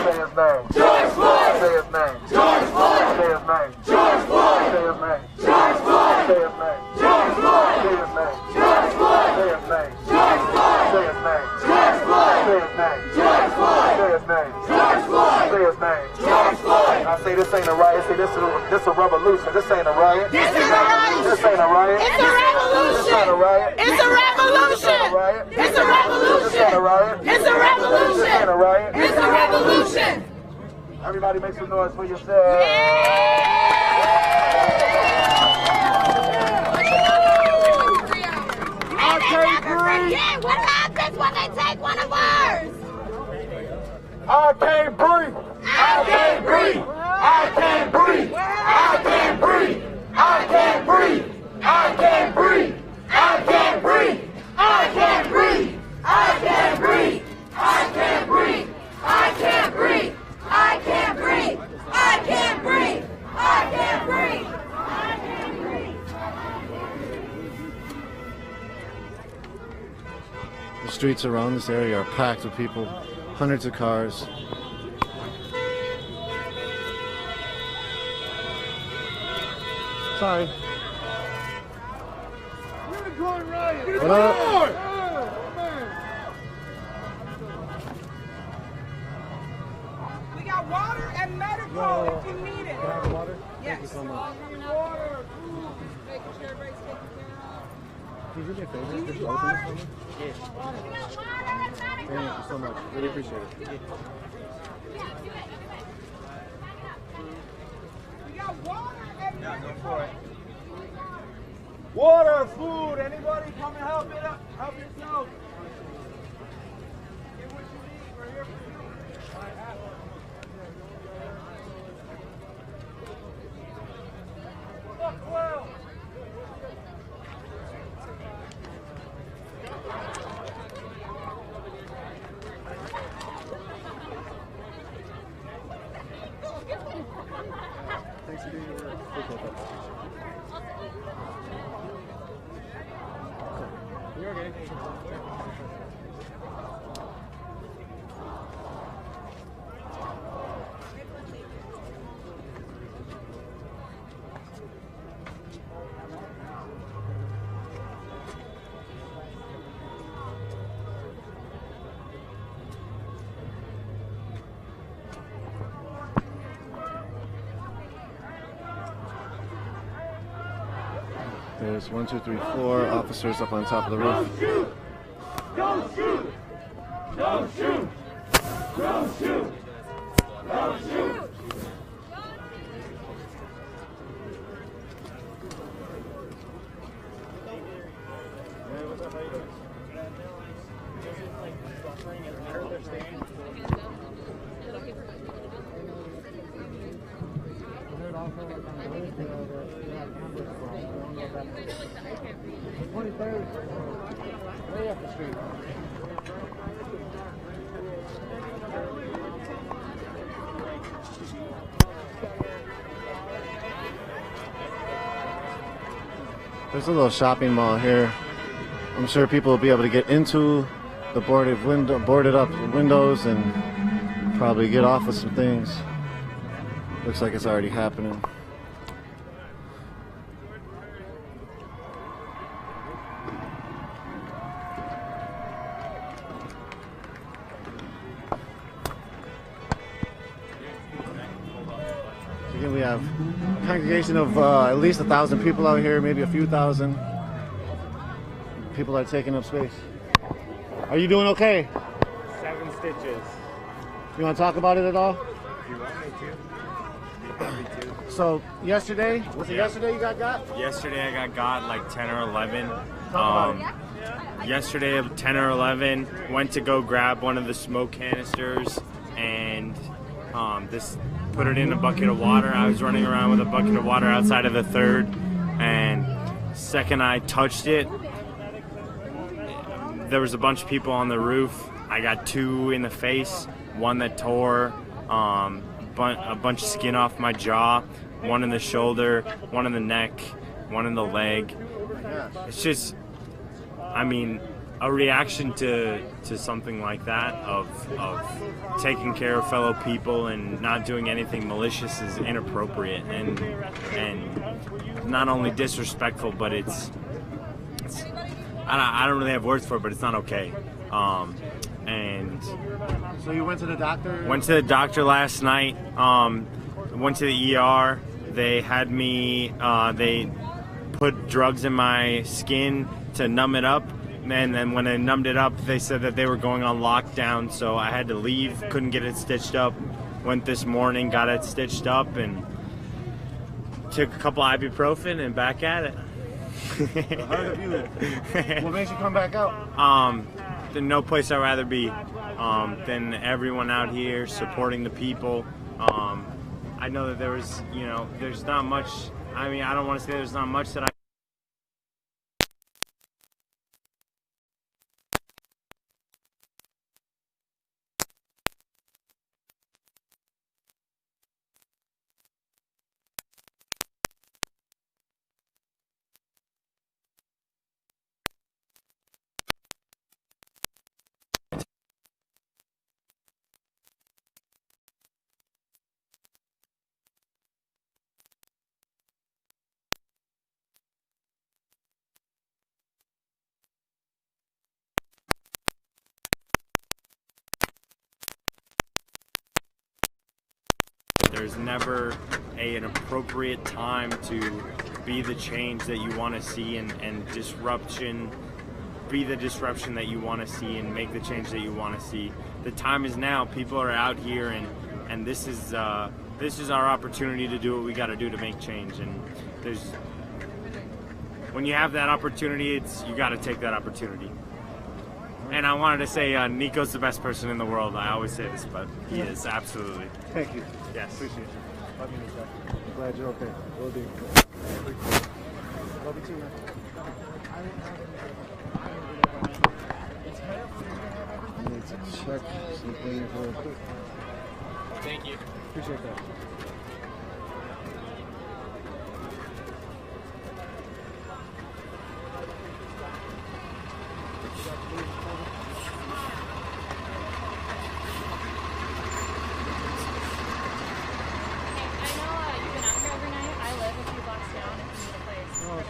Say his name. George Floyd. Say his name. George Floyd. Say his name. George Floyd. Say his name. George Floyd. Say his name. George Floyd. Say his name. George Floyd. Say his name. George Floyd. Say his name. George Floyd. Say his name. George Floyd. Say his name. George Floyd. Say his name. George Floyd. I say this ain't a riot. Say this a revolution. This ain't a riot. This is a riot. This ain't a riot. It's a revolution. This ain't a riot. It's a revolution. It's a revolution. This ain't a riot. It's a revolution. This ain't a riot. It's a revolution. Everybody make some noise for yourself. Forget what happens when they take one of ours. I can't breathe. I can't breathe. I can't breathe. I can't breathe. I can't breathe. I can't breathe. I can't breathe. I can't breathe. I can't breathe. I can't breathe. I can't breathe. I can't breathe. I can't breathe. I can't breathe. I can't breathe. The streets around this area are packed with people, hundreds of cars. Sorry. What up? We got water and medical if you need it. Can I have water? Yes. Thank you so much. Water, food, making sure everybody's taken care of. Can you do me a favor? Do you Could need you open water? this for me? Yes. Thank you so much. Really appreciate it. We got water and medical. Water, food, anybody come and help it up, help yourself. Get what you need, we're here for you. Fuck well. Thanks for doing your work. Appreciate that. You're okay. There's 1, 2, 3, 4 officers up on top of the roof. Don't shoot! Don't shoot! Don't shoot! Don't shoot! Way up the street. There's a little shopping mall here. I'm sure people will be able to get into the boarded up windows and probably get off with some things. Looks like it's already happening. have a congregation of at least 1,000 people out here, maybe a few thousand. People are taking up space. Are you doing okay? 7 stitches. You want to talk about it at all? If you want me to. Be happy to. So yesterday, was it yesterday you got? Yesterday I got like 10 or 11. Talk about it. Yesterday at 10 or 11, went to go grab one of the smoke canisters and this put it in a bucket of water. I was running around with a bucket of water outside of the 3rd, and second I touched it, there was a bunch of people on the roof. I got 2 in the face, one that tore a bunch of skin off my jaw, one in the shoulder, one in the neck, one in the leg. It's just, I mean, a reaction to something like that of taking care of fellow people and not doing anything malicious is inappropriate and not only disrespectful, but it's I don't really have words for it, but it's not okay. And so you went to the doctor? Went to the doctor last night. Went to the ER. They had me. They put drugs in my skin to numb it up. And then when they numbed it up, they said that they were going on lockdown, so I had to leave, couldn't get it stitched up. Went this morning, got it stitched up, and took a couple ibuprofen and back at it. How did you? What makes you come back out? There's no place I'd rather be than everyone out here supporting the people. I know that there's not much, I mean, I don't want to say there's not much that I There's never an appropriate time to be the change that you want to see and be the disruption that you want to see and make the change that you want to see. The time is now. People are out here and this is our opportunity to do what we got to do to make change. And when you have that opportunity, you got to take that opportunity. And I wanted to say Nico's the best person in the world. I always say this, but he is, absolutely. Thank you. Yes. Appreciate you. Love you, Nico. I'm glad you're okay. Will do. Love you too, man. I need to check some things real quick. Thank you. Appreciate that.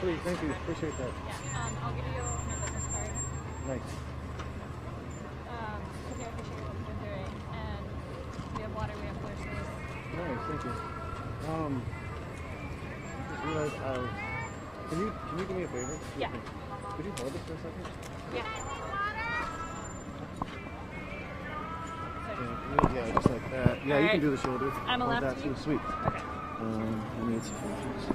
Sweet, thank you. Appreciate that. Yeah, I'll give you my business card. Thanks. Okay, I appreciate what you're doing. And we have water, we have horses. Nice, thank you. I just realized can you do me a favor? Yeah. Could you hold this for a second? Yeah. Yeah, just like that. Yeah, you can do the shoulder. I'm a Hold left. that too. Sweet. Okay. I need some focus.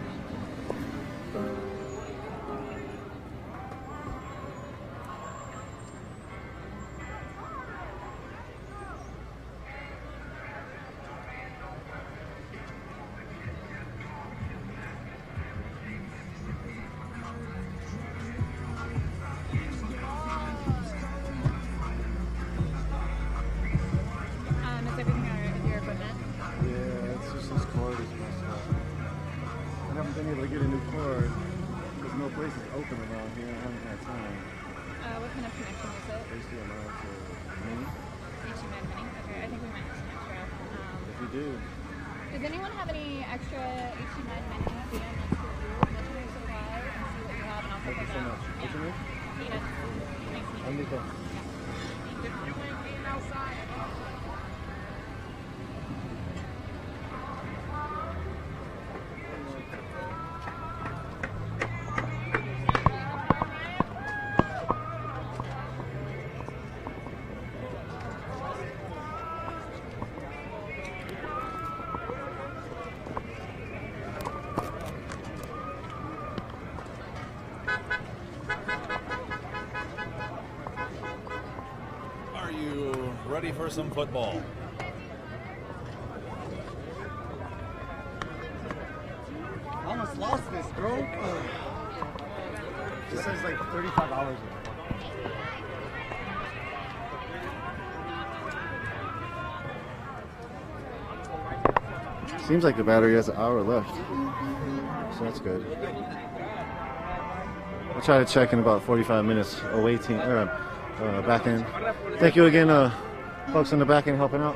Is everything alright with your equipment? Yeah, it's just this cord is messed up. I haven't been able to get a new cord because no place is open around here. I haven't had time. What kind of connection is it? HDMI to Mini. HDMI Mini? Okay, I think we might have some extra. If you do. Does anyone have any extra HDMI Mini? DM us to review Military Supply and see what you have, and I'll Thank pick you so it up. much. What's your name? Nina. Nice to I'm meet you. Nico. ready for some football. I almost lost this, bro. It says like 35 hours. Seems like the battery has an hour left, so that's good. I'll try to check in about 45 minutes. Awaiting back end. Thank you again, folks in the back end helping out.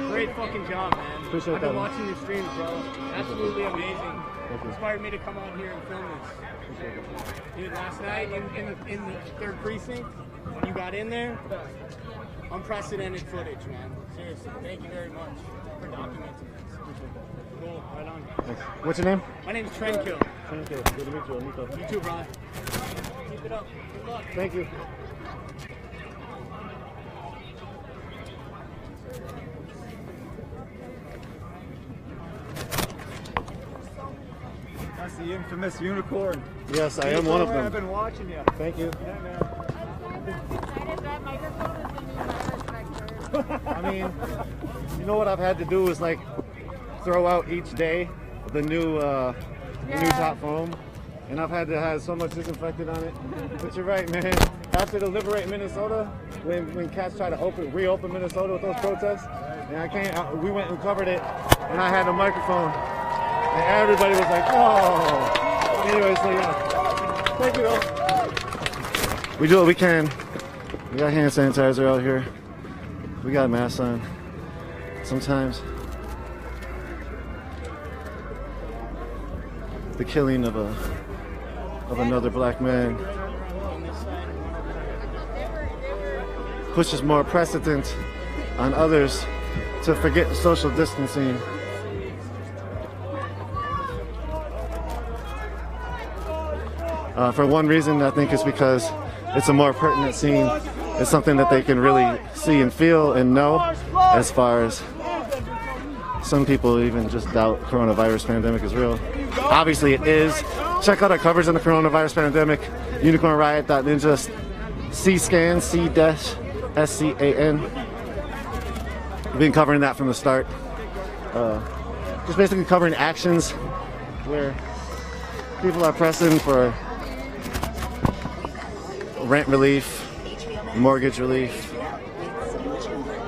Great fucking job, man. Appreciate I've been that, man. watching your streams, bro. Absolutely amazing. Inspired me to come out here and film this. Dude, last night in the third precinct, when you got in there, unprecedented footage, man. Seriously, thank you very much for documenting this. Cool, right on. Thanks. What's your name? My name's Trendkill. Trendkill. Good to meet you. Nico. You too, brother. Keep it up. Good luck. Thank you. That's the infamous unicorn. Yes, I am one of them. I've been watching you. Thank you. Yeah, man. That microphone is the new virus vector. I mean, you know what I've had to do is like throw out each day the new top foam, and I've had to have so much disinfectant on it. But you're right, man. After the Liberate Minnesota, when cats try to reopen Minnesota with those protests, and I can't. We went and covered it, and I had a microphone, and everybody was like, "Oh." Anyway, so yeah, thank you, though. We do what we can. We got hand sanitizer out here. We got masks on. Sometimes the killing of another black man pushes more precedent on others to forget social distancing. For one reason, I think it's because it's a more pertinent scene. It's something that they can really see and feel and know, as far as some people even just doubt coronavirus pandemic is real. Obviously it is. Check out our covers on the coronavirus pandemic. UnicornRiot.ninja C-SCAN, C-SCAN. We've been covering that from the start. Just basically covering actions where people are pressing for rent relief, mortgage relief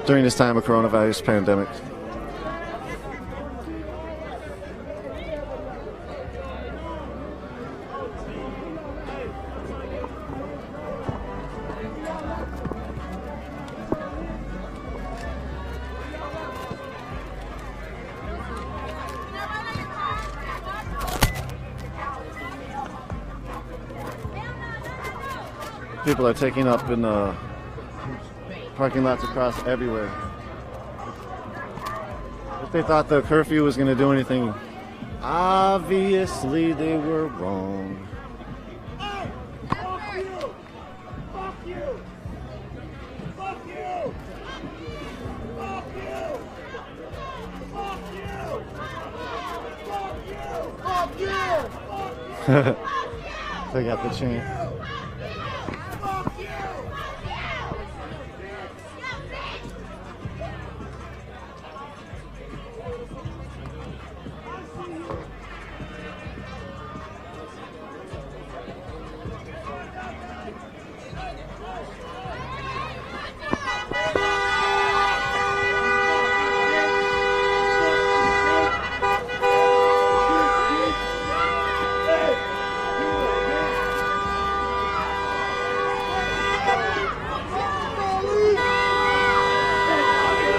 during this time of coronavirus pandemic. People are taking up in parking lots across everywhere. If they thought the curfew was going to do anything, obviously they were wrong. They got the chant.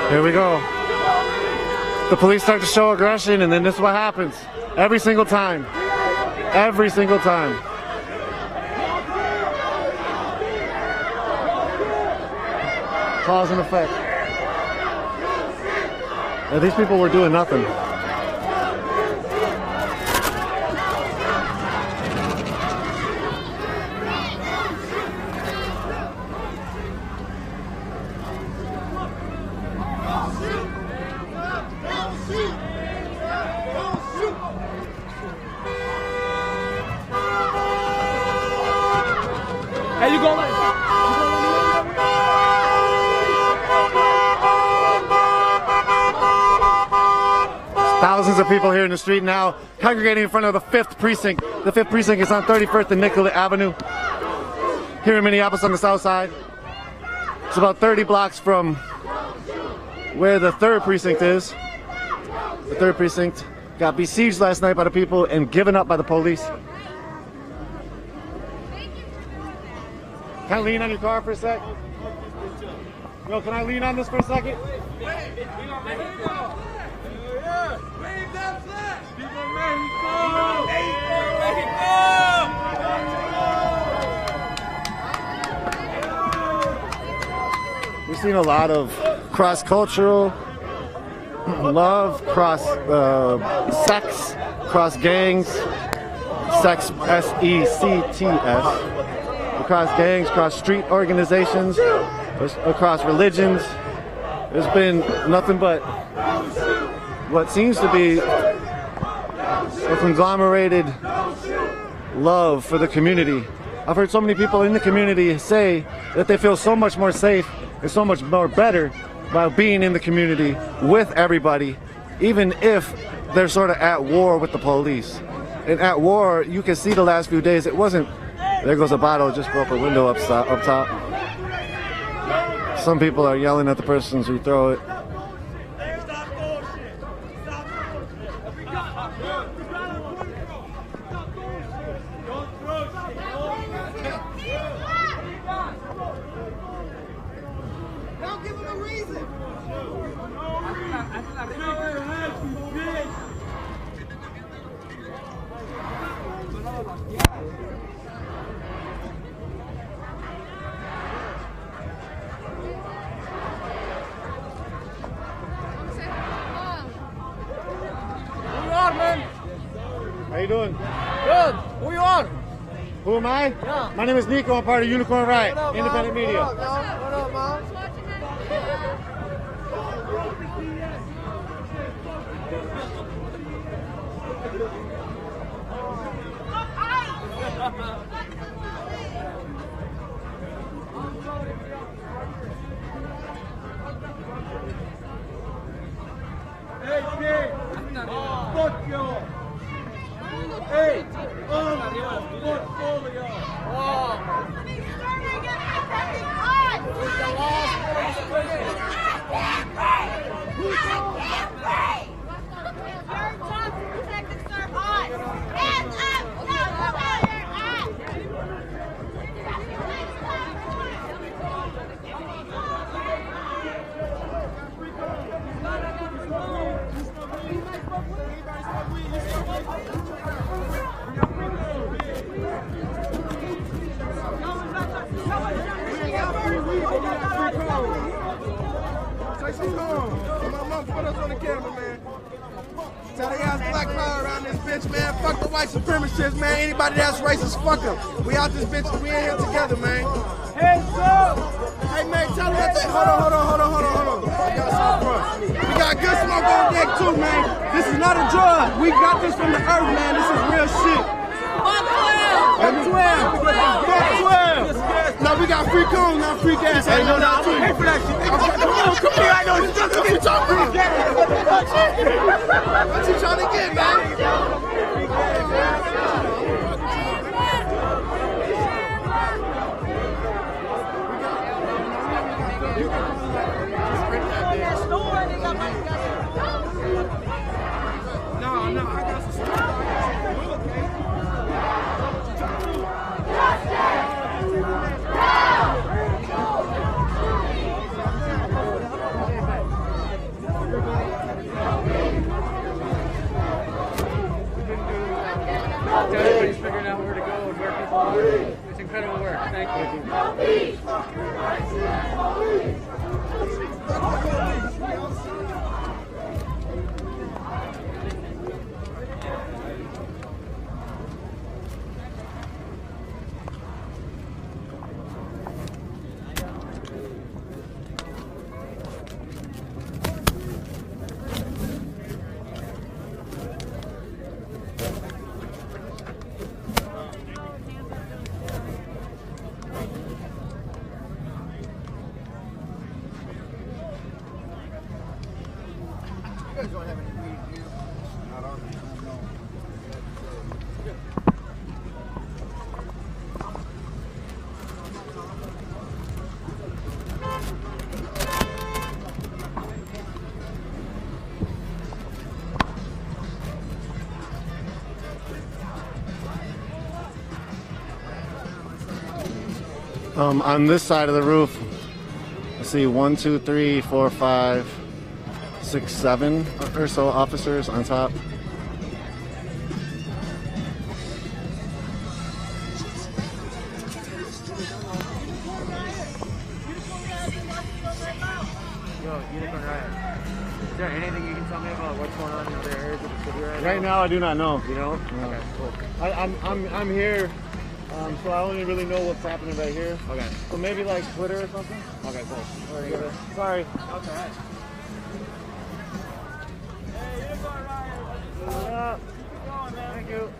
Here we go. The police start to show aggression, and then this is what happens. Every single time. Every single time. Cause and effect. And these people were doing nothing. Hey, you go like Thousands of people here in the street now, congregating in front of the 5th precinct. The 5th precinct is on 31st and Nicollet Avenue, here in Minneapolis on the south side. It's about 30 blocks from where the 3rd precinct is. The 3rd precinct got besieged last night by the people and given up by the police. Can I lean on your car for a sec? Yo, can I lean on this for a second? We've seen a lot of cross-cultural love, sex, cross gangs, sex, S-E-C-T-S, across gangs, cross street organizations, across religions. There's been nothing but what seems to be a conglomerated love for the community. I've heard so many people in the community say that they feel so much more safe and so much more better by being in the community with everybody, even if they're sort of at war with the police. And at war, you can see the last few days, it wasn't, there goes a bottle, just broke a window up top. Some people are yelling at the persons who throw it. Don't give him a reason. How you doing? Good. Who you are? Who am I? Yeah. My name is Nico. I'm part of Unicorn Riot, What up, independent man? media. What up, man? Hey, fuck y'all. Hey, portfolio. Say some calm. My mom put us on the camera, man. Tell the ass black power around this bitch, man. Fuck the white supremacists, man. Anybody that's racist, fuck them. We out this bitch, we in here together, man. Hands up! Hey, man, tell them that they... Hold on. We got some front. We got good smoke on deck, too, man. This is not a drug. We got this from the earth, man. This is real shit. Fuck 12! Fuck 12! No, we got free cones, not free gas. I know that too. Pay for that shit. Come here, I know. Just what you talking about. What you trying to get, man? No, I got some stuff. Everybody's figuring out where to go and where people are. It's incredible work. Thank You guys don't have any weed. On this side of the roof, I see 1, 2, 3, 4, 5, 6, 7 or so officers on top. Yo, Unicorn Riot. Is there anything you can tell me about what's going on in the areas of the city right now? Right now, I do not know. You know? No. Okay, cool. I'm here, so I only really know what's happening right here. Okay. So maybe like Twitter or something. Okay, cool. Sorry. That's alright. Thank you.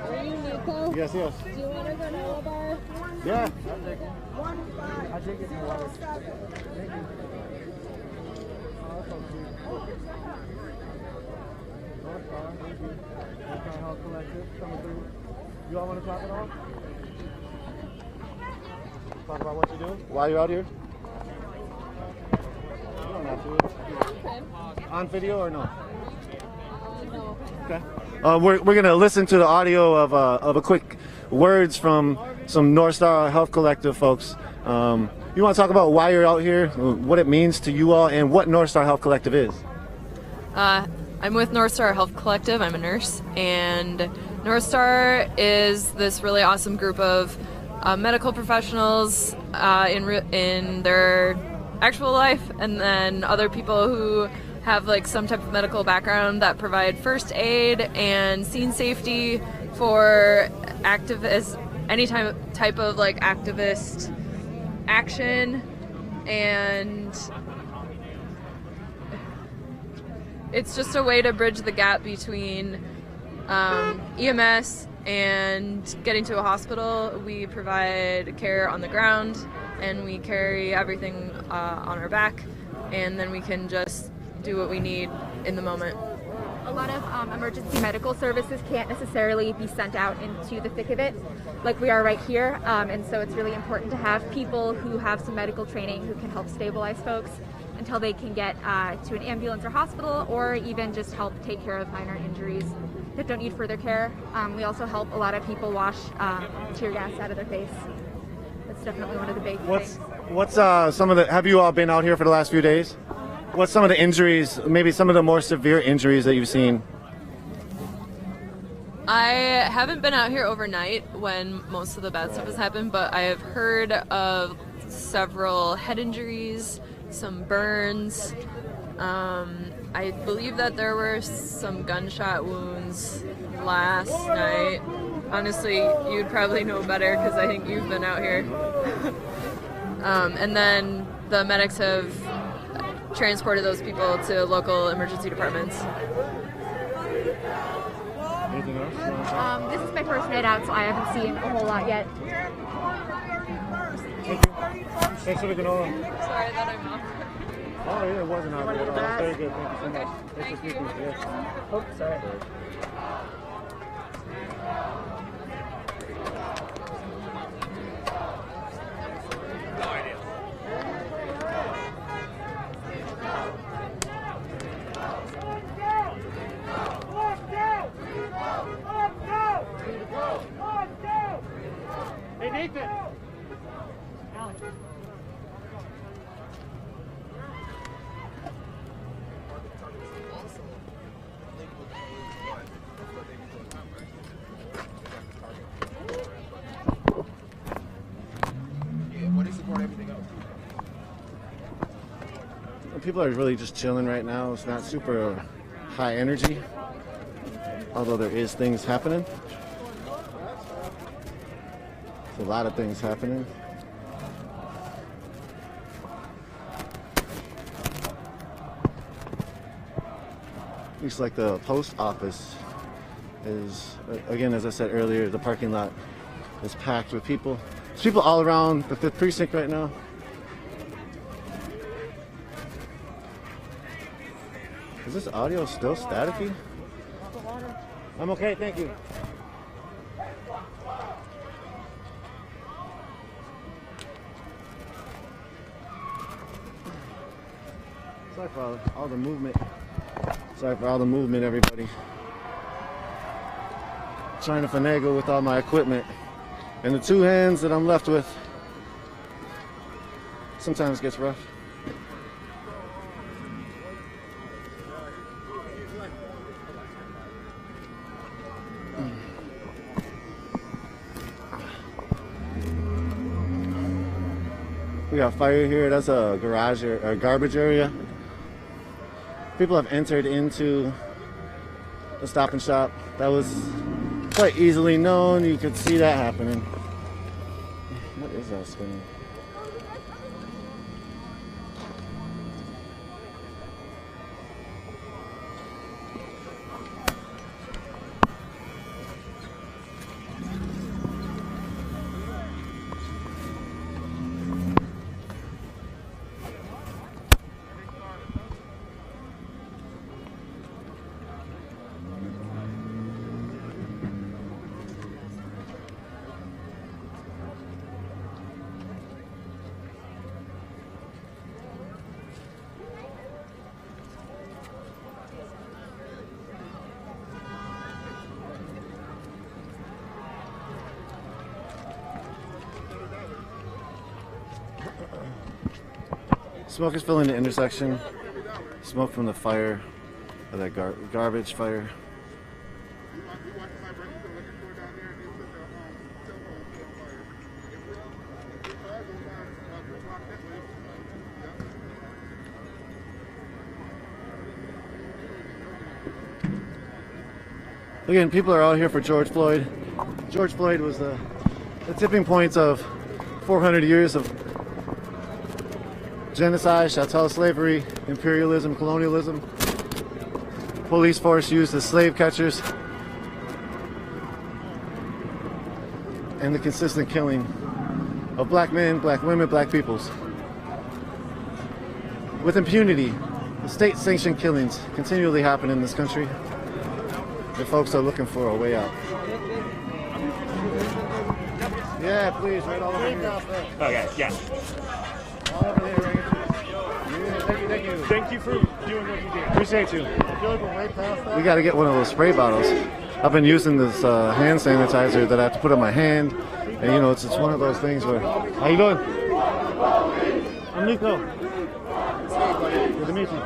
Are you Nico? Yes, yes. Do you want a granola bar? Yeah. I'll take it. You all want to talk at all? Talk about what you do while you're out here? You don't have to. On video or no? No. Okay. We're going to listen to the audio of a quick words from some North Star Health Collective folks. You want to talk about why you're out here, what it means to you all, and what North Star Health Collective is? I'm with North Star Health Collective. I'm a nurse, and North Star is this really awesome group of medical professionals in their actual life, and then other people who have like some type of medical background that provide first aid and scene safety for activists, any type of like activist action, and it's just a way to bridge the gap between EMS and getting to a hospital. We provide care on the ground, and we carry everything on our back, and then we can just do what we need in the moment. A lot of emergency medical services can't necessarily be sent out into the thick of it like we are right here, and so it's really important to have people who have some medical training who can help stabilize folks until they can get to an ambulance or hospital, or even just help take care of minor injuries that don't need further care. We also help a lot of people wash tear gas out of their face. That's definitely one of the big things. What's some of the, have you all been out here for the last few days? What's some of the injuries, maybe some of the more severe injuries that you've seen? I haven't been out here overnight when most of the bad stuff has happened, but I have heard of several head injuries, some burns. I believe that there were some gunshot wounds last night. Honestly, you'd probably know better because I think you've been out here. And then the medics have transported those people to local emergency departments. Anything else? This is my first night out, so I haven't seen a whole lot yet. Thank you. Thanks for the granola. Sorry that I'm off. Oh, yeah, it wasn't out there at all. Very good. Thank you so much. Thank Thanks for you. speaking. Yes. Oh, sorry. Hey, Nathan. People are really just chilling right now. It's not super high energy, although there is things happening. There's a lot of things happening. Looks like the post office is, again, as I said earlier, the parking lot is packed with people. There's people all around the 5th precinct right now. Is this audio still staticky? I'm okay, thank you. Sorry for all the movement. Sorry for all the movement, everybody. Trying to finagle with all my equipment. And the 2 hands that I'm left with sometimes gets rough. We got fire here. That's a garage or a garbage area. People have entered into the Stop and Shop. That was quite easily known. You could see that happening. What is that spinning? Smoke is filling the intersection. Smoke from the fire, or that garbage fire. Again, people are out here for George Floyd. George Floyd was the tipping point of 400 years of genocide, chattel slavery, imperialism, colonialism. Police force used as slave catchers. And the consistent killing of black men, black women, black peoples. With impunity, the state-sanctioned killings continually happen in this country. The folks are looking for a way out. Yeah, please, right all over here. Okay, yeah. All over here, right? Thank you. Thank you for doing what you did. Appreciate you. We got to get one of those spray bottles. I've been using this hand sanitizer that I have to put on my hand, and you know, it's one of those things where. How you doing? I'm Nico. Good to meet you.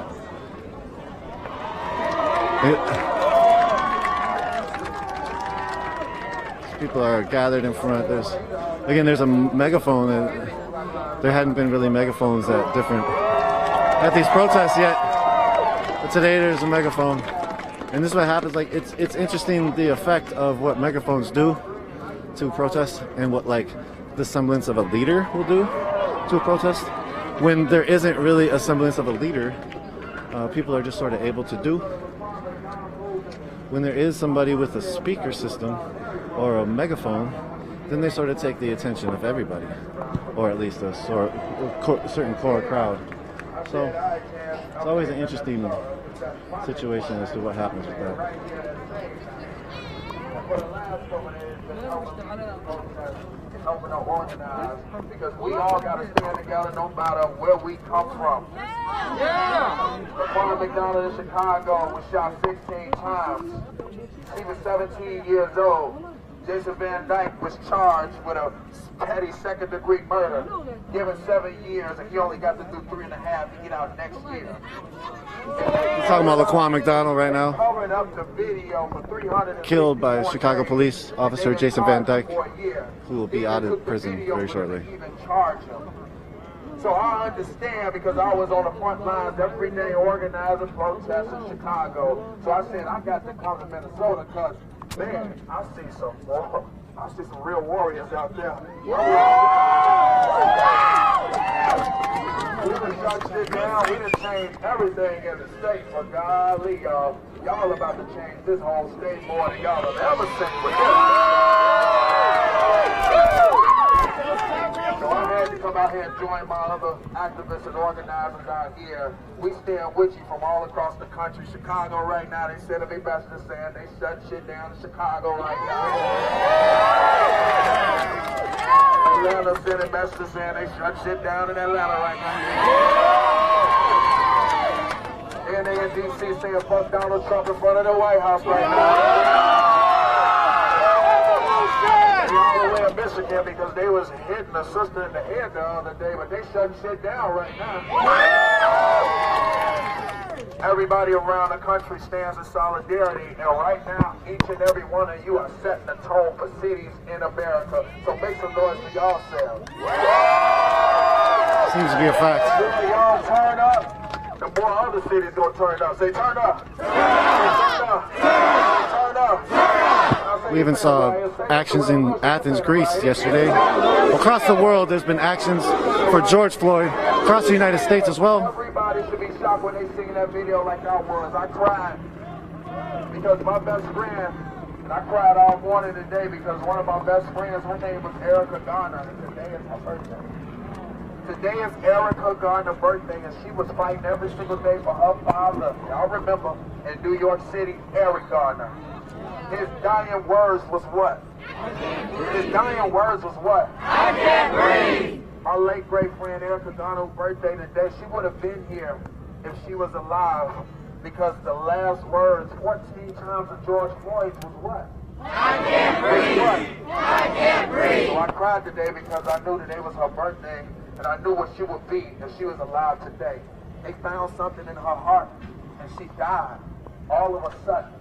People are gathered in front of this. Again, there's a megaphone. There hadn't been really megaphones at these protests yet. But today there's a megaphone. And this is what happens. Like, it's interesting the effect of what megaphones do to protest and what like the semblance of a leader will do to a protest. When there isn't really a semblance of a leader, people are just sort of able to do. When there is somebody with a speaker system or a megaphone, then they sort of take the attention of everybody, or at least a certain core crowd. So it's always an interesting situation as to what happens with that. Because we all got to stand together no matter where we come from. Yeah! Ronald McDonald in Chicago was shot 16 times. He was 17 years old. Jason Van Dyke was charged with a petty second-degree murder, given 7 years, and he only got to do 3.5 to get out next year. We're talking about Laquan McDonald right now, killed by Chicago police officer Jason Van Dyke, who will be out of prison very shortly. So I understand, because I was on the front lines every day organizing protests in Chicago. So I said I got to come to Minnesota because, man, I see some real warriors out there. We done shut shit down. We done changed everything in the state. For golly, y'all, Y'all about to change this whole state more than y'all have ever seen with this. So I had to come out here and join my other activists and organizers out here. We stand with you from all across the country. Chicago right now, they sending me messages saying they shut shit down in Chicago right now. Atlanta sending messages saying they shut shit down in Atlanta right now. And they in D.C. saying fuck Donald Trump in front of the White House right now. All the way in Michigan because they was hitting a sister in the head the other day, but they shutting shit down right now. Everybody around the country stands in solidarity, and right now, each and every one of you are setting the tone for cities in America. So make some noise for yourselves. Seems to be a fact. The more y'all turn up, the more other cities gonna turn up. Say turn up. Turn up. Turn up. We even saw actions in Athens, Greece yesterday. Across the world, there's been actions for George Floyd, across the United States as well. Everybody should be shocked when they seen that video like I was. I cried because my best friend, and I cried all morning today because one of my best friends, her name was Erica Garner, and today is her birthday. Today is Erica Garner's birthday, and she was fighting every single day for her father. Y'all remember, in New York City, Eric Garner. His dying words was what? His dying words was what? I can't breathe. My late great friend Erica Garner's birthday today, she would have been here if she was alive, because the last words 14 times of George Floyd's was what? I can't breathe. I can't breathe. So I cried today because I knew today was her birthday, and I knew what she would be if she was alive today. They found something in her heart, and she died all of a sudden.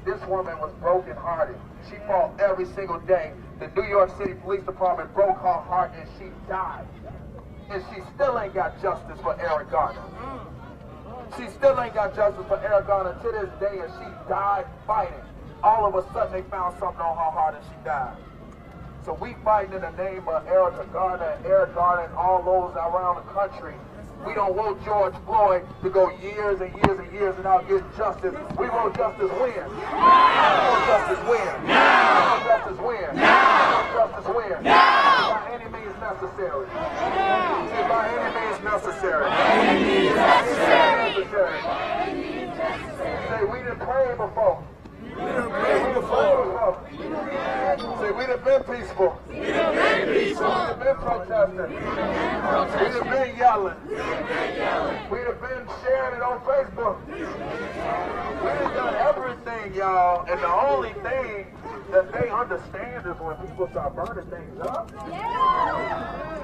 This woman was brokenhearted. She fought every single day. The New York City Police Department broke her heart and she died. And she still ain't got justice for Eric Garner. She still ain't got justice for Eric Garner to this day, and she died fighting. All of a sudden they found something on her heart and she died. So we fighting in the name of Erica Garner and Eric Garner and all those around the country. We don't want George Floyd to go years and years and years without getting justice. We want justice win. We want justice win. We want justice win. We want justice win. By any means necessary. By any means necessary. Say, we done prayed before. We done prayed before. Say, we done been peaceful. We done been peaceful. We done been protesting. We done been yelling. We done been sharing it on Facebook. We done done everything, y'all. And the only thing that they understand is when people start burning things up.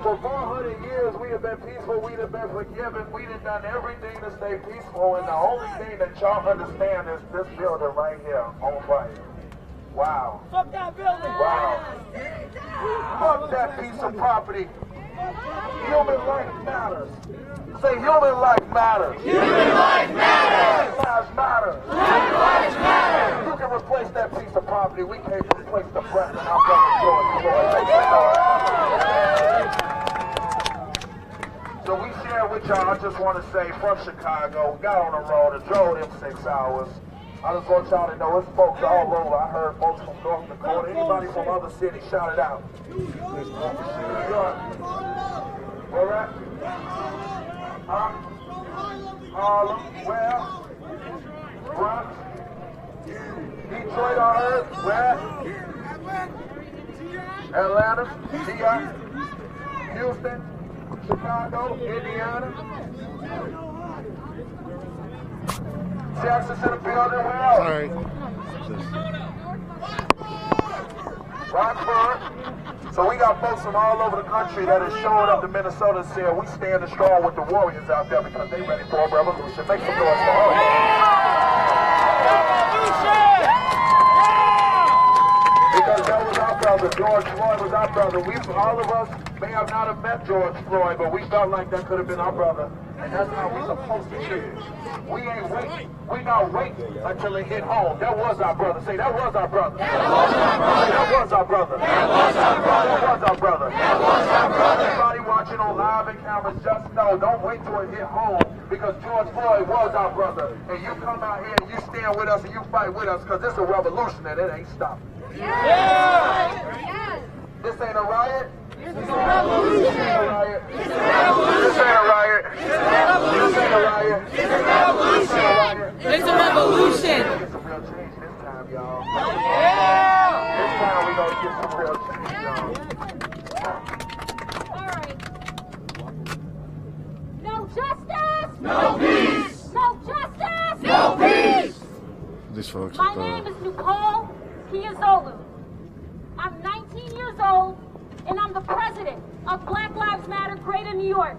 For 400 years, we have been peaceful. We have been forgiven. We have done everything to stay peaceful. And the only thing that y'all understand is this building right here on fire. Wow. Fuck that building. Wow. Fuck that piece of property. Human life matters. Say human life matters. Human life matters. Lives matter. Lives matter. You can replace that piece of property. We can't replace the breath in our brother George Floyd. So we share with y'all, I just want to say, from Chicago, we got on the road and drove them 6 hours. I just want y'all to know it's folks all over. I heard folks from North Dakota. Anybody from other cities, shout it out. Where at? Harlem, where? Bronx? Detroit, I heard. Where? Atlanta, T.I., Houston, Chicago, Indiana. Jackson's in the building, where else? Sorry. Rockford. So we got folks from all over the country that are showing up to Minnesota and saying we standing strong with the warriors out there because they ready for a revolution. Make some noise for us. Because that was our brother. George Floyd was our brother. All of us may have not met George Floyd, but we felt like that could have been our brother. And that's how we're supposed to treat it. We ain't waiting. We not waiting until it hit home. That was our brother. Say, that was our brother. That was our brother. That was our brother. That was our brother. That was our brother. That was our brother. Everybody watching on live and cameras, just know, don't wait till it hit home, because George Floyd was our brother. And you come out here and you stand with us and you fight with us, because this is a revolution and it ain't stopping. Yeah. This ain't a riot. This is a revolution. This ain't a riot. This is a revolution. This ain't a riot. This is a revolution. This ain't a riot. This is a revolution. It's a revolution. Get some real change this time, y'all. Yeah. This time we gonna get some real change, y'all. All right. No justice. No peace. No justice. No peace. These folks. My name is Nicole Piazzolo. I'm 19 years old, and I'm the president of Black Lives Matter Greater New York.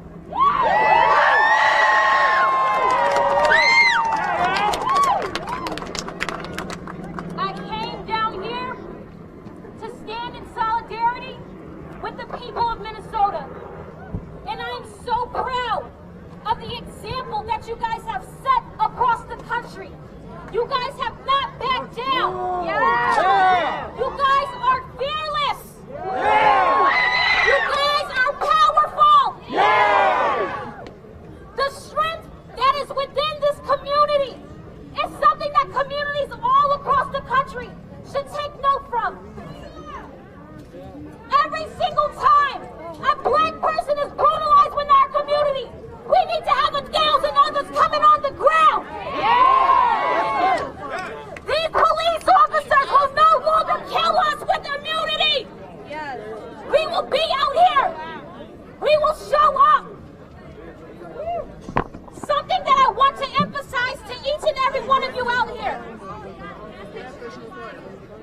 I came down here to stand in solidarity with the people of Minnesota. And I am so proud of the example that you guys have set across the country. You guys have not backed down. Yeah. You guys are fearless. Yeah. You guys are powerful. Yeah. The strength that is within this community is something that communities all across the country should take note from. Every single time a black person is brutalized within our community, we need to have 1,000 others coming on the ground. Yeah. These police officers will no longer kill us with immunity. Yes. We will be out here. We will show up. Something that I want to emphasize to each and every one of you out here.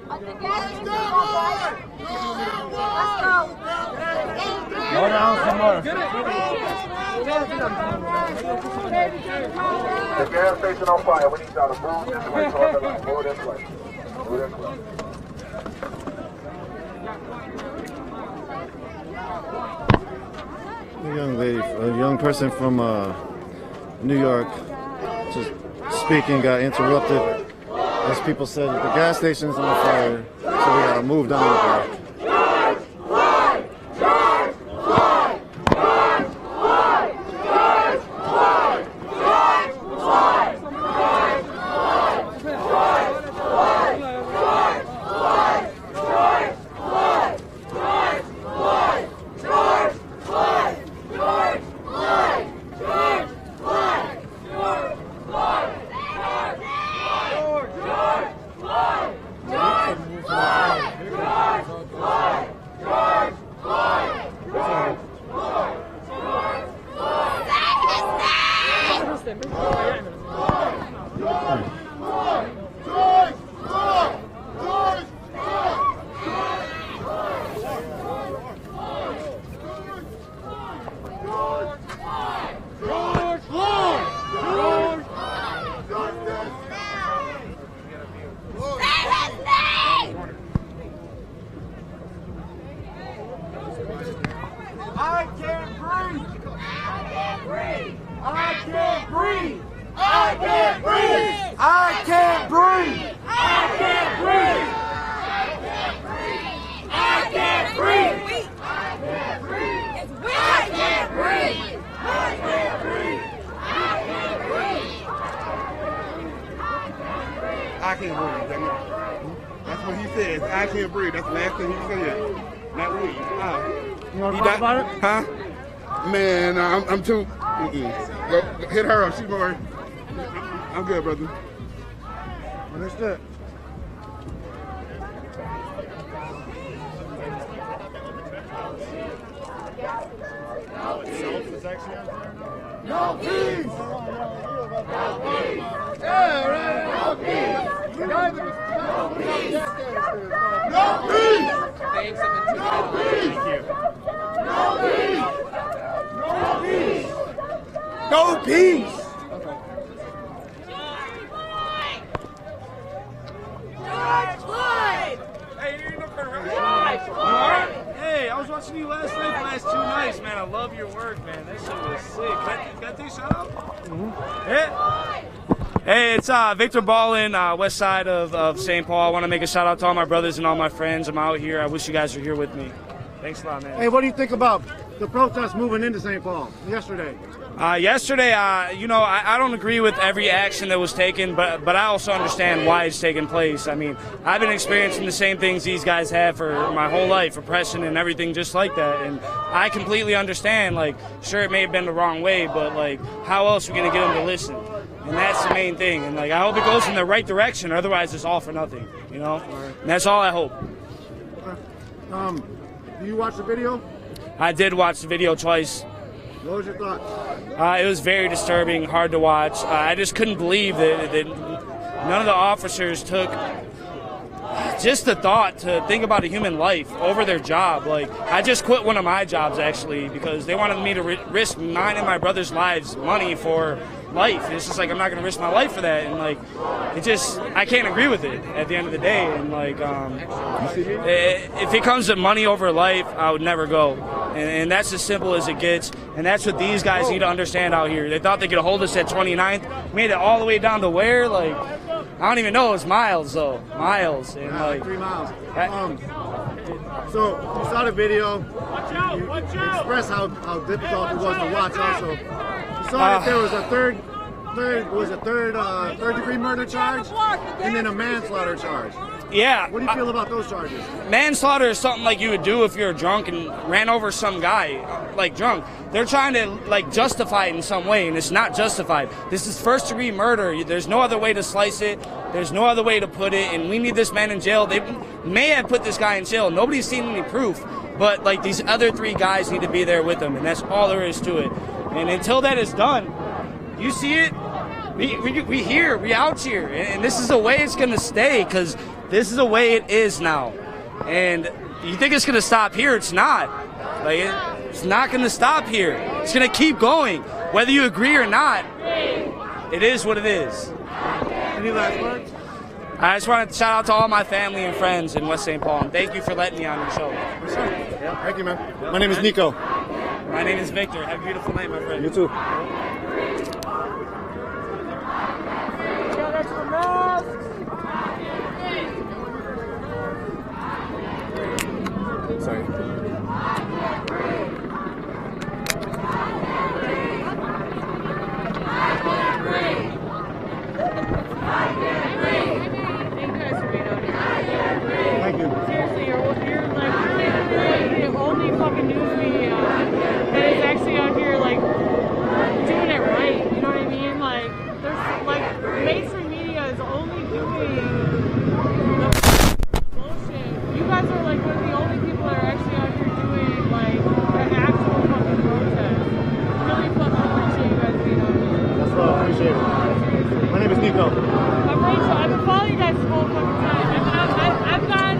The gas station on fire. Let's go. Go down some more. The gas station on fire. We need y'all to move this way toward the line. Move this way. Move this way. A young lady, a young person from New York, just speaking, got interrupted. As people said, the gas station's on fire, so we gotta move down the block. I can't breathe. That's what he says. I can't breathe. That's the last thing he said. Not me. You want to talk about it? Huh? Man, I'm too. Go, hit her up. She's more. I'm good, brother. Understood. No peace! No peace! Yeah, right. No peace! No peace! No peace! Thanks, no peace! No peace! No peace! No peace! George Floyd! Hey, you're no George Floyd! Hey, I was watching you last night, the last 2 nights, man. I love your work, man. That shit was sick. Can I take a shout out? Mm-hmm. Yeah. Hey, it's Victor Ballin, west side of St. Paul. I want to make a shout out to all my brothers and all my friends. I'm out here. I wish you guys were here with me. Thanks a lot, man. Hey, what do you think about the protests moving into St. Paul yesterday? Yesterday, you know, I don't agree with every action that was taken, but I also understand why it's taking place. I mean, I've been experiencing the same things these guys have for my whole life, oppression and everything just like that. And I completely understand, like, sure, it may have been the wrong way, but, like, how else are we going to get them to listen? And that's the main thing. And, like, I hope it goes in the right direction, otherwise it's all for nothing, you know? And that's all I hope. Do you watch the video? I did watch the video twice. What was your thoughts? It was very disturbing, hard to watch. I just couldn't believe that none of the officers took just the thought to think about a human life over their job. Like, I just quit one of my jobs, actually, because they wanted me to risk mine and my brother's lives, money for life. It's just like, I'm not going to risk my life for that. And, like, I can't agree with it at the end of the day. And, like, if it comes to money over life, I would never go. And that's as simple as it gets. And that's what these guys need to understand out here. They thought they could hold us at 29th, made it all the way down to where? Like, I don't even know. It's miles, though. Miles. And, like 3 miles. So you saw the video. You expressed how difficult it was to watch. Also, you saw that there was a third degree murder charge and then a manslaughter charge. Yeah. What do you feel about those charges? Manslaughter is something like you would do if you're drunk and ran over some guy, like drunk. They're trying to, like, justify it in some way, and it's not justified. This is first degree murder. There's no other way to slice it. There's no other way to put it, and we need this man in jail. They may have put this guy in jail. Nobody's seen any proof, but, like, these other 3 guys need to be there with him, and that's all there is to it. And until that is done, you see it, we out here, and this is the way it's going to stay, because this is the way it is now. And you think it's going to stop here? It's not. Like, it's not going to stop here. It's going to keep going. Whether you agree or not, it is what it is. Any last words? I just want to shout out to all my family and friends in West St. Paul, and thank you for letting me on your show. Yeah, thank you, man. My name is Nico. My name is Victor. Have a beautiful night, my friend. You too. Sorry. Thank you. Seriously, you're like really the only fucking news media that is actually out here like doing it right. You know what I mean? Like, there's like mainstream media is only doing the bullshit. You guys are like one of the only people that are actually out here doing like an actual fucking protest. Really fucking appreciate you guys being out here. That's what I appreciate it. My name is Nico. I'm Rachel. I've been following you guys the whole fucking time. I've gone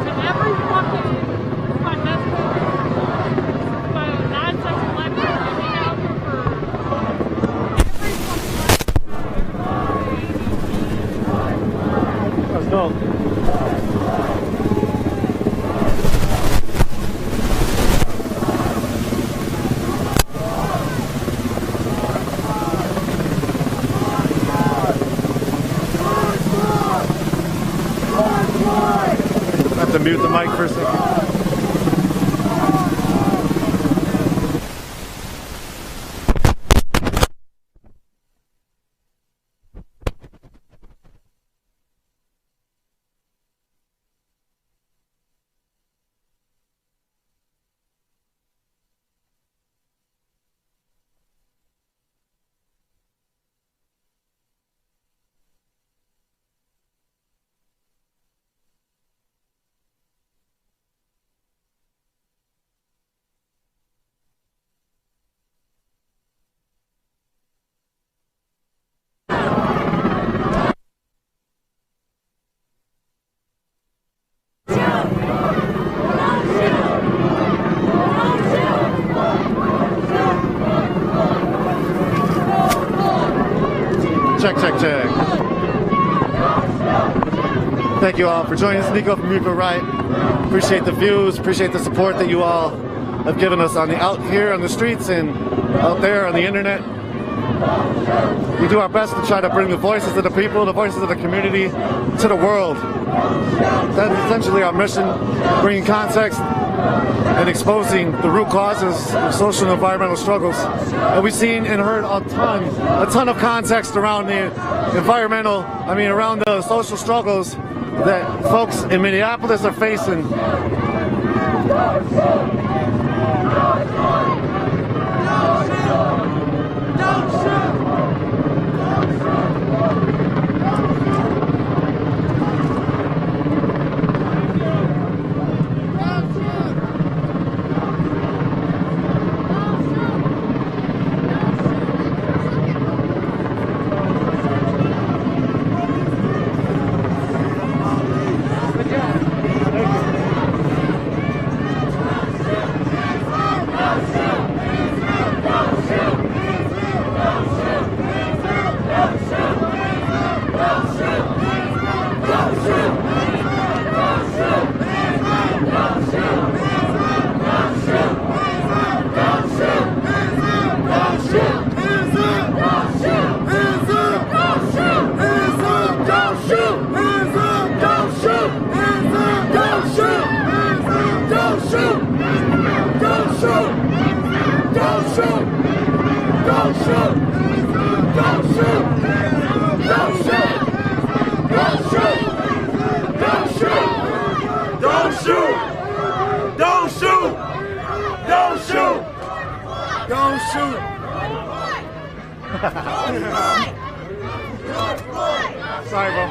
to every fucking my husband, my non-sexual life. I've been out here for every fucking life. Let's go. I have to mute the mic for a second. Check. Thank you all for joining us. Nico from Riot. Appreciate the views, appreciate the support that you all have given us out here on the streets and out there on the internet. we do our best to try to bring the voices of the people, the voices of the community to the world. That's essentially our mission, bringing context and exposing the root causes of social and environmental struggles. And we've seen and heard a ton of context around the environmental, around the social struggles that folks in Minneapolis are facing. Sorry, bro.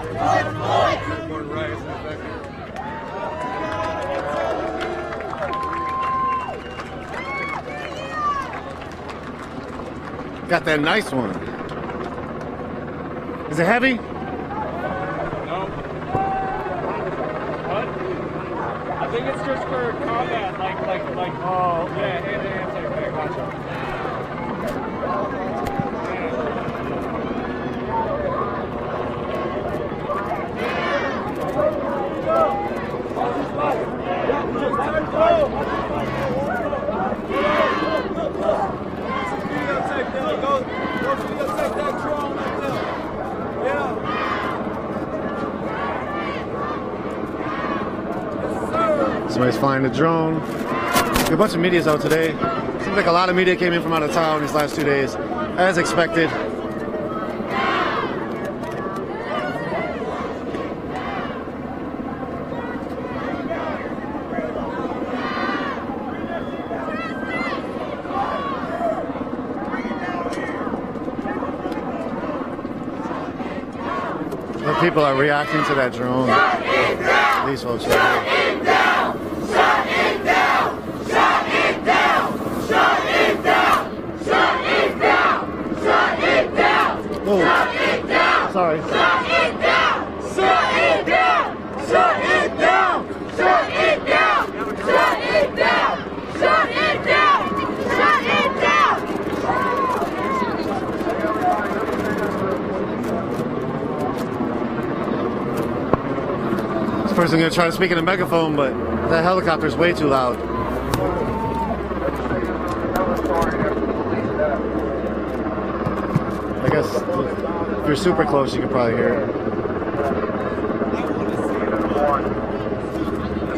Got that nice one. Is it heavy? No. What? I think it's just for combat, oh, yeah, hand-to-hand type thing. Gotcha. Somebody's flying the drone. A bunch of media's out today. Seems like a lot of media came in from out of town these last 2 days, as expected. The people are reacting to that drone. These folks are here. Sorry. Shut it down! Shut it down! Shut it down! Shut it down! Shut it down! Shut it down! Shut it down! This person gonna try to speak in a megaphone, but that helicopter's way too loud. I guess if you're super close, you can probably hear it.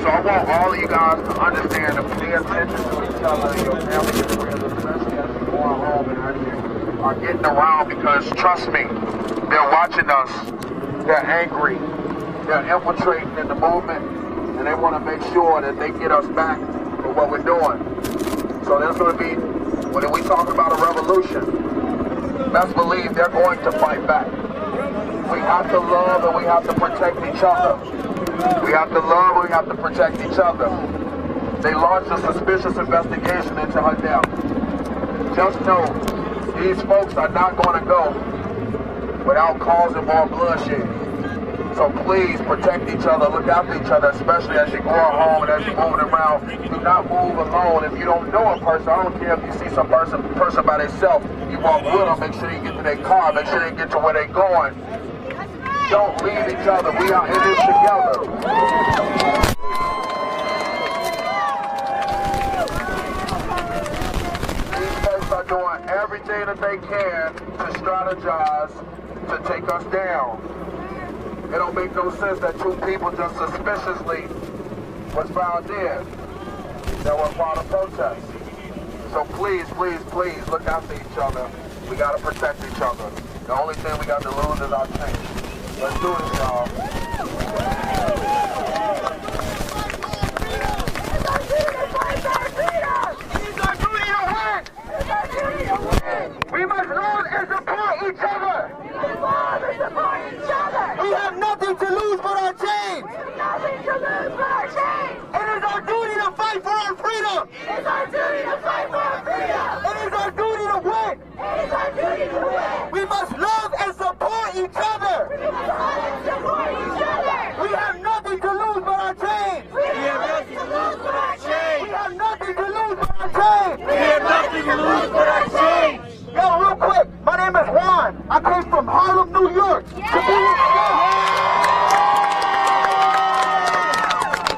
So I want all of you guys to understand and pay attention to each other, your family and friends, especially as you're going home and actually are getting around, because trust me, they're watching us, they're angry, they're infiltrating in the movement, and they want to make sure that they get us back for what we're doing. So there's going to be, when we talk about a revolution, best believe they're going to fight back. We have to love and we have to protect each other. We have to love and we have to protect each other. They launched a suspicious investigation into her death. Just know, these folks are not going to go without causing more bloodshed. So please protect each other, look after each other, especially as you're going home and as you're moving around. Do not move alone. If you don't know a person, I don't care if you see some person by themselves, you walk with them, make sure you get to their car, make sure they get to where they're going. Don't leave each other. We are in this together. These folks are doing doing everything that they can to strategize to take us down. It don't make no sense that 2 people just suspiciously was found dead that were part of protests. So please, please, please look after each other. We gotta protect each other. The only thing we got to lose is our change. Let's do this, y'all. We must love and support each other. We have nothing to lose but our chains. It is our duty to fight for our freedom. It is our duty to fight for our freedom. It is our duty to win. It is our duty to win. We must love and support each other. We must love and support each other. We have nothing to lose but our chains. We have nothing to lose but our chains. We have nothing to lose but our chains. We have nothing to lose but our chains. Yo, real quick, my name is Juan. I came from Harlem, New York. To be with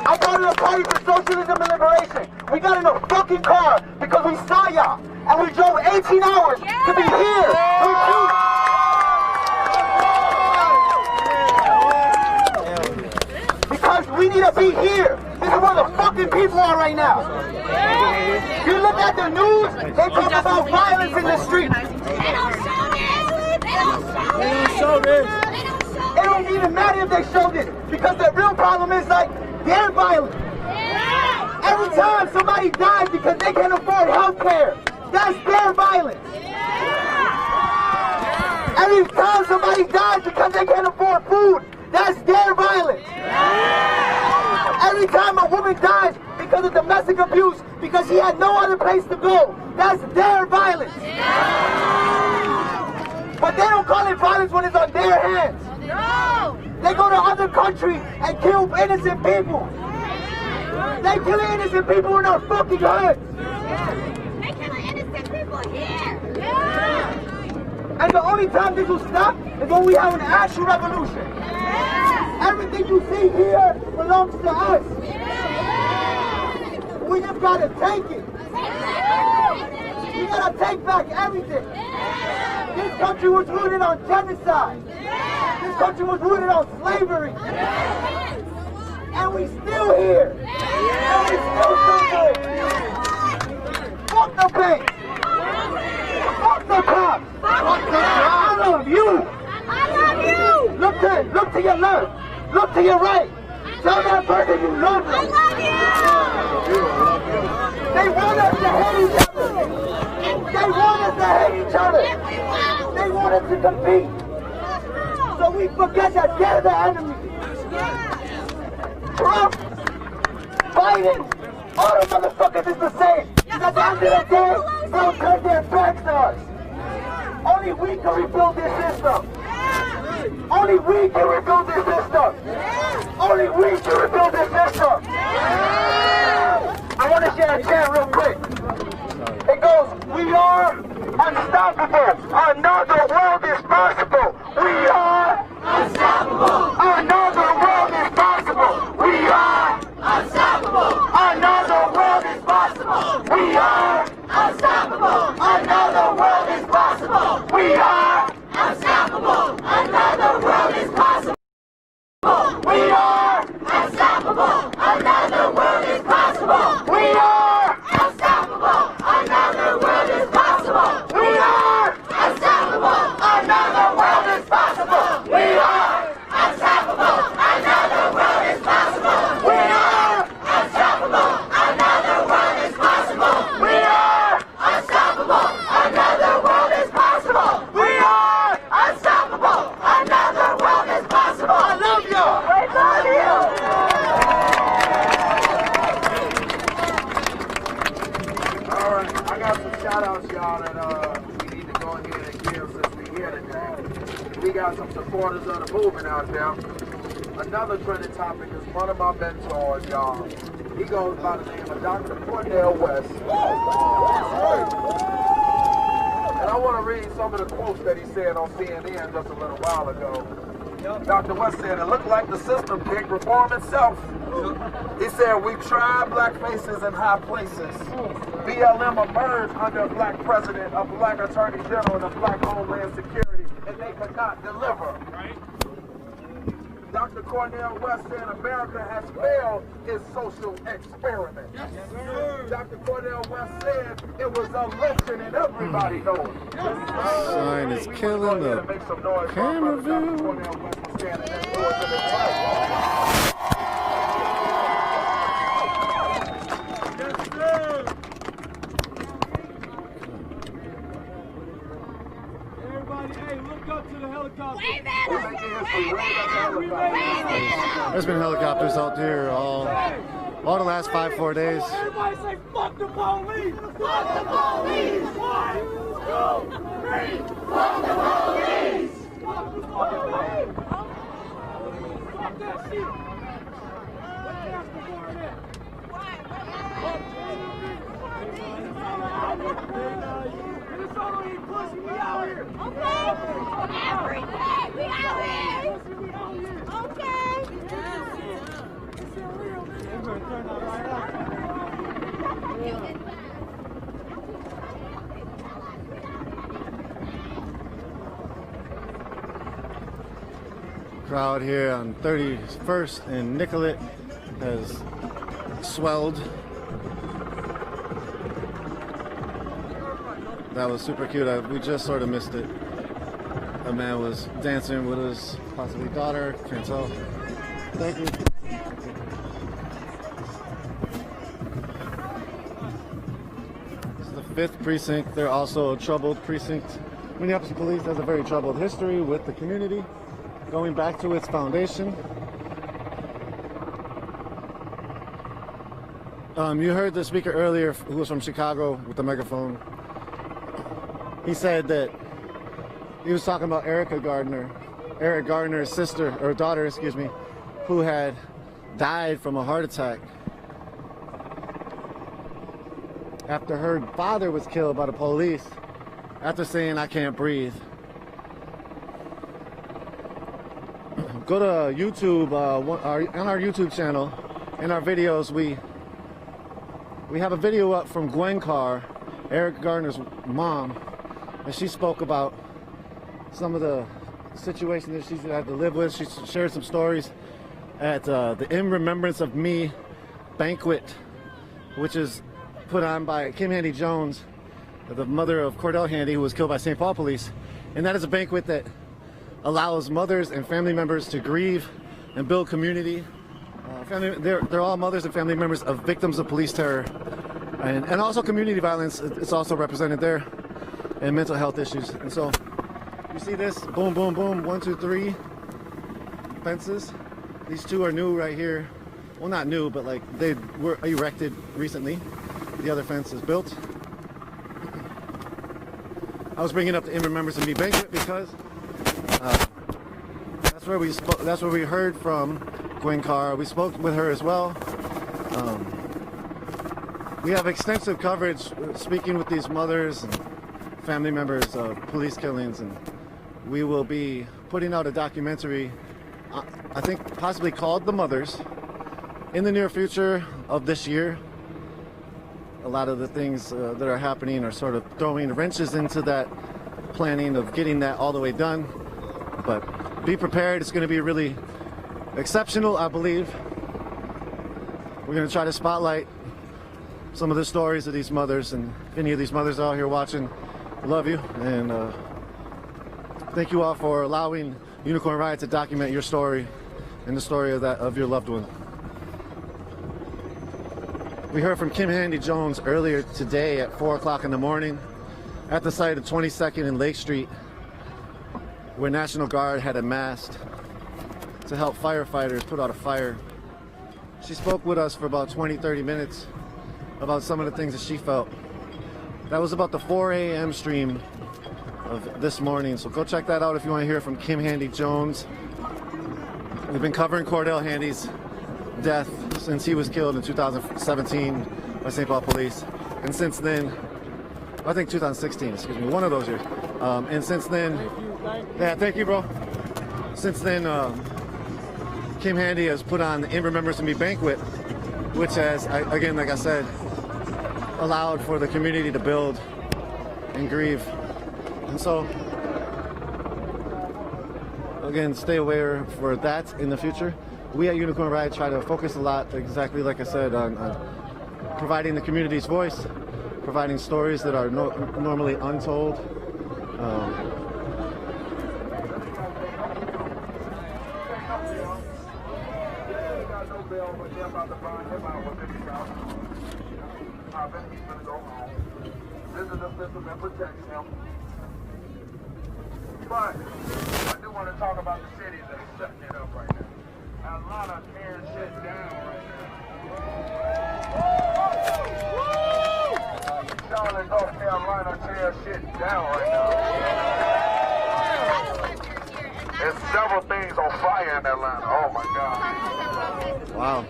I'm part of the Party for Socialism and Liberation. We got in a fucking car because we saw y'all. And we drove 18 hours to be here with you. Because we need to be here. This is where the fucking people are right now. You look at the news, they talk about violence in the streets. They don't show this. It don't even matter if they showed it, because the real problem is like they're violent. Every time somebody dies because they can't afford health care, that's their violence. Every time somebody dies because they can't afford food, that's their violence. Every time a woman dies because of domestic abuse, because she had no other place to go, that's their violence. But they don't call it violence when it's on their hands. No! They go to other countries and kill innocent people. They kill innocent people in our fucking hoods. They kill innocent people here. And the only time this will stop is when we have an actual revolution. Everything you see here belongs to us. We just gotta take it. We gotta take back everything. This country was rooted on genocide. This country was rooted on slavery. And we still here. And we still suffering. Fuck the bank. Fuck the cops. I love you. I love you. Look to your left. Look to your right. Tell that person you love them. I love you. They want us to hate each other. They want us to hate each other. They want us to compete. So we forget that they're the enemy. Trump, Biden, all the motherfuckers is the same. Because at the end of the day, they'll turn their backs to us. Only we can rebuild this system. Only we can rebuild this system. Only we can rebuild this system. I want to share a chant real quick. It goes, we are unstoppable. Another world is possible. We are unstoppable. Another world is possible. We are unstoppable. Another world is possible. We are unstoppable. Another world is possible. We are unstoppable. Another world is possible. We are unstoppable. Another world is possible. We are unstoppable. Another world is possible. We are unstoppable. Another world is possible. We are unstoppable. Another world is possible. We are unstoppable. Another world is possible. We are unstoppable. Another world is possible. We are unstoppable. Another world is possible. I love you. I love you. All right, I got some shout outs, y'all, that we need to go ahead and give since we're here today. We got some supporters of the movement out there. Another trending topic is one of my mentors, y'all. He goes by the name of Dr. Cornell West. And I want to read some of the quotes that he said on CNN just a little while ago. Dr. West said, it looked like the system can't reform itself. He said, we tried black faces in high places. BLM emerged under a black president, a black attorney general, and a black homeland security, and they could not deliver. Dr. Cornel West said America has failed its social experiment. Dr. Cornel West said it was a lynching and everybody knows it. Sign is killing the camera view. Hey, look up to the helicopter. There's been helicopters out there all the last 4 days. Everybody say, fuck the police! Fuck the police! 1, 2, 3! Fuck the police! Fuck the police! Fuck that shit! That's the warrant. Minnesota ain't pushing me out here. Okay. Every day we out here. Okay. Crowd here on 31st and Nicollet has swelled. That was super cute. We just sort of missed it. A man was dancing with his possibly daughter. Can't tell. Thank you. This is the 5th precinct. They're also a troubled precinct. Minneapolis police has a very troubled history with the community, going back to its foundation. You heard the speaker earlier who was from Chicago with the megaphone. He said that he was talking about Eric Gardner's sister, or daughter, excuse me, who had died from a heart attack after her father was killed by the police after saying, "I can't breathe." Go to YouTube, on our YouTube channel, in our videos, we have a video up from Gwen Carr, Eric Gardner's mom, and she spoke about some of the situations that she's had to live with. She shared some stories at the In Remembrance of Me banquet, which is put on by Kim Handy Jones, the mother of Cordell Handy, who was killed by St. Paul police. And that is a banquet that allows mothers and family members to grieve and build community. They're all mothers and family members of victims of police terror, and also community violence. It's also represented there, and mental health issues. And so you see this, boom, boom, boom, 1, 2, 3 fences. These two are new right here. Well, not new, but like they were erected recently. The other fence is built. I was bringing up the In Remembrance of Me banquet because that's where we heard from Gwen Carr. We spoke with her as well. We have extensive coverage speaking with these mothers and family members of police killings, and we will be putting out a documentary, I think possibly called The Mothers, in the near future of this year. A lot of the things that are happening are sort of throwing wrenches into that planning of getting that all the way done. But be prepared. It's going to be really exceptional, I believe. We're going to try to spotlight some of the stories of these mothers, and if any of these mothers are out here watching, I love you, and thank you all for allowing Unicorn Riot to document your story and the story of your loved one. We heard from Kim Handy Jones earlier today at 4 o'clock in the morning at the site of 22nd and Lake Street, where National Guard had amassed to help firefighters put out a fire. She spoke with us for about 20-30 minutes about some of the things that she felt. That was about the 4 a.m. stream of this morning, so go check that out if you want to hear from Kim Handy Jones. We've been covering Cordell Handy's death since he was killed in 2017 by St. Paul police, and since then, I think 2016, excuse me, one of those years, and since then, yeah, thank you, bro. Since then, Kim Handy has put on the In Remembrance of Me banquet, which has, again, like I said, allowed for the community to build and grieve. And so, again, stay aware for that in the future. We at Unicorn Riot try to focus a lot, exactly like I said, on providing the community's voice, providing stories that are normally untold. This is the system that protects him. But I do want to talk about the cities that are shutting it up right now. Atlanta tearing shit down right now. Charlotte, North Carolina tearing shit down right now. There's several things on fire in Atlanta. Oh my God. Wow.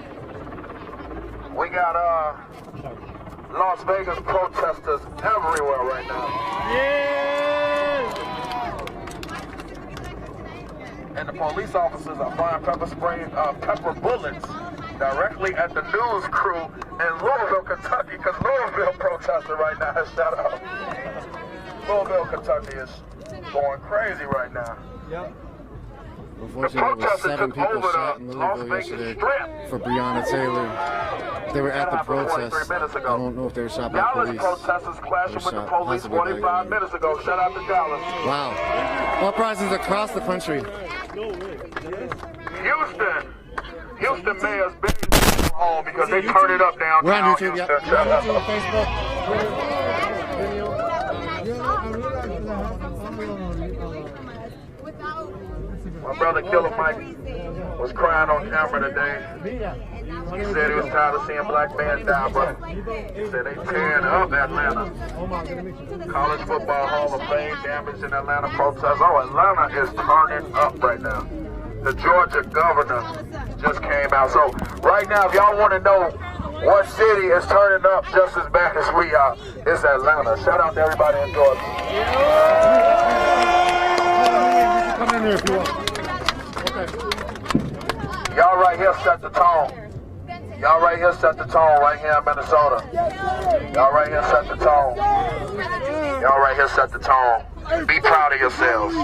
We got Las Vegas protesters everywhere right now. And the police officers are firing pepper bullets directly at the news crew in Louisville, Kentucky, because Louisville protesting right now has shut up. Louisville, Kentucky is going crazy right now. Yep. Unfortunately, there were 7 people shot in Louisville yesterday for Breonna Taylor. They were at the protest. I don't know if they were shot by police. Dallas protesters clashing with the police 45 minutes ago. Shout out to Dallas. Wow. Uprisings across the country. Houston mayor's begging people to go home because they turn it up downtown. We're on YouTube, yeah. We're on YouTube, Facebook. My brother Killer Mike was crying on camera today. He said he was tired of seeing black men die, bro. He said they tearing up Atlanta. College Football Hall of Fame damage in Atlanta protests. Oh, Atlanta is turning up right now. The Georgia governor just came out. So right now, if y'all want to know what city is turning up just as bad as we are, it's Atlanta. Shout out to everybody in Georgia. Come in here if you want. Y'all right here set the tone. Y'all right here set the tone right here in Minnesota. Y'all right here set the tone. Y'all right here set the tone. Be proud of yourselves.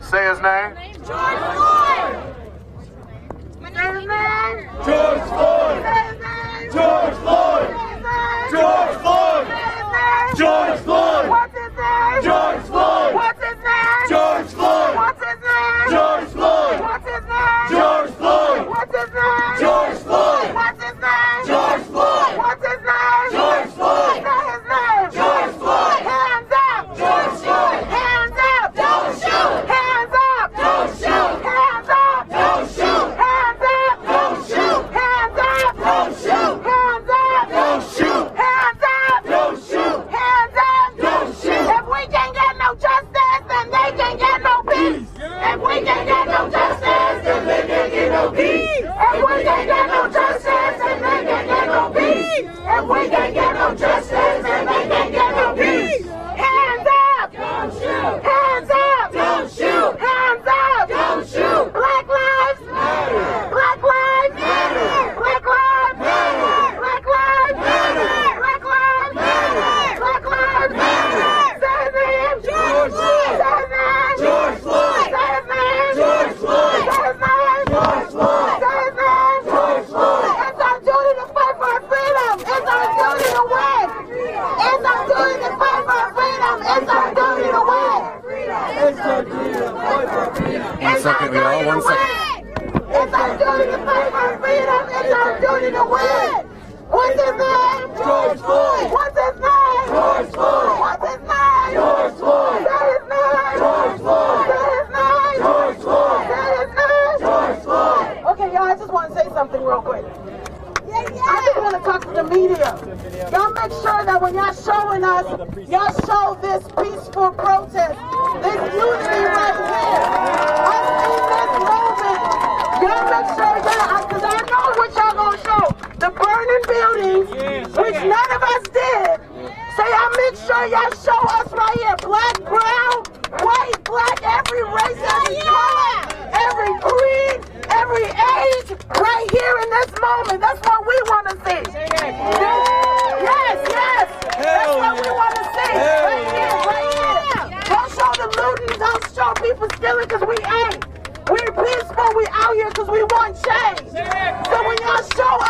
Say his name. George Floyd! George Floyd! George Floyd! George Floyd! George Floyd! What's his name? George Floyd! What's his name? George Floyd! What's his name? George Floyd! What's his name? George Floyd! What's his name? George Floyd! What's his name? George Floyd! What's his name? George Floyd! Say his name. George Floyd! Hands up! George Floyd! Hands up! Don't shoot! Hands up! Don't shoot! Hands up! Don't shoot! Hands up! Don't shoot! Hands up! Don't shoot! Hands up! Don't shoot! Hands up! Don't shoot! Hands up! Don't shoot! If we can't get no justice, then they can get no peace. If we can't get no justice, then they can get no peace. If we can't get no justice, then they can get no peace. If we can't get no justice, then they can get no peace. Hands up! Don't shoot! Hands up! Don't shoot! Hands up! Don't shoot! Black lives Matter! Black lives Matter! Black lives Matter! Black lives Matter! Black lives Matter! Black lives Matter! Say his name. George Floyd! Say his name. George Floyd! Say his name. George Floyd! Say his name. George Floyd! Say his name. George Floyd! It's our duty to fight for our freedom. It's our duty to win. It's our duty to fight for our freedom. It's our duty to win. It's our duty to fight for freedom. One second, y'all. 1 second. It's our duty to fight for our freedom. It's our duty to win. What's his name? George Floyd! What's his name? George Floyd! What's his name? George Floyd! Say his name. George Floyd! Say his name. George Floyd! Say his name. George Floyd! Okay, y'all, I just want to say something real quick. I just want to talk to the media. Y'all make sure that when y'all showing us, y'all show this peaceful protest, this unity right here, us in this movement. Y'all make sure y'all, because I know what y'all gonna show. The burning buildings, which none of us did. Say amen. Make sure y'all show us right here. Black, brown, white, black, every race, every color, every creed, every age, right here in this moment. That's what we want to see. Yes, yes. That's what we want to see. Right here, right here. Don't show the looting. Don't show people stealing because we ain't. We're peaceful. We out here because we want change. So when y'all show us.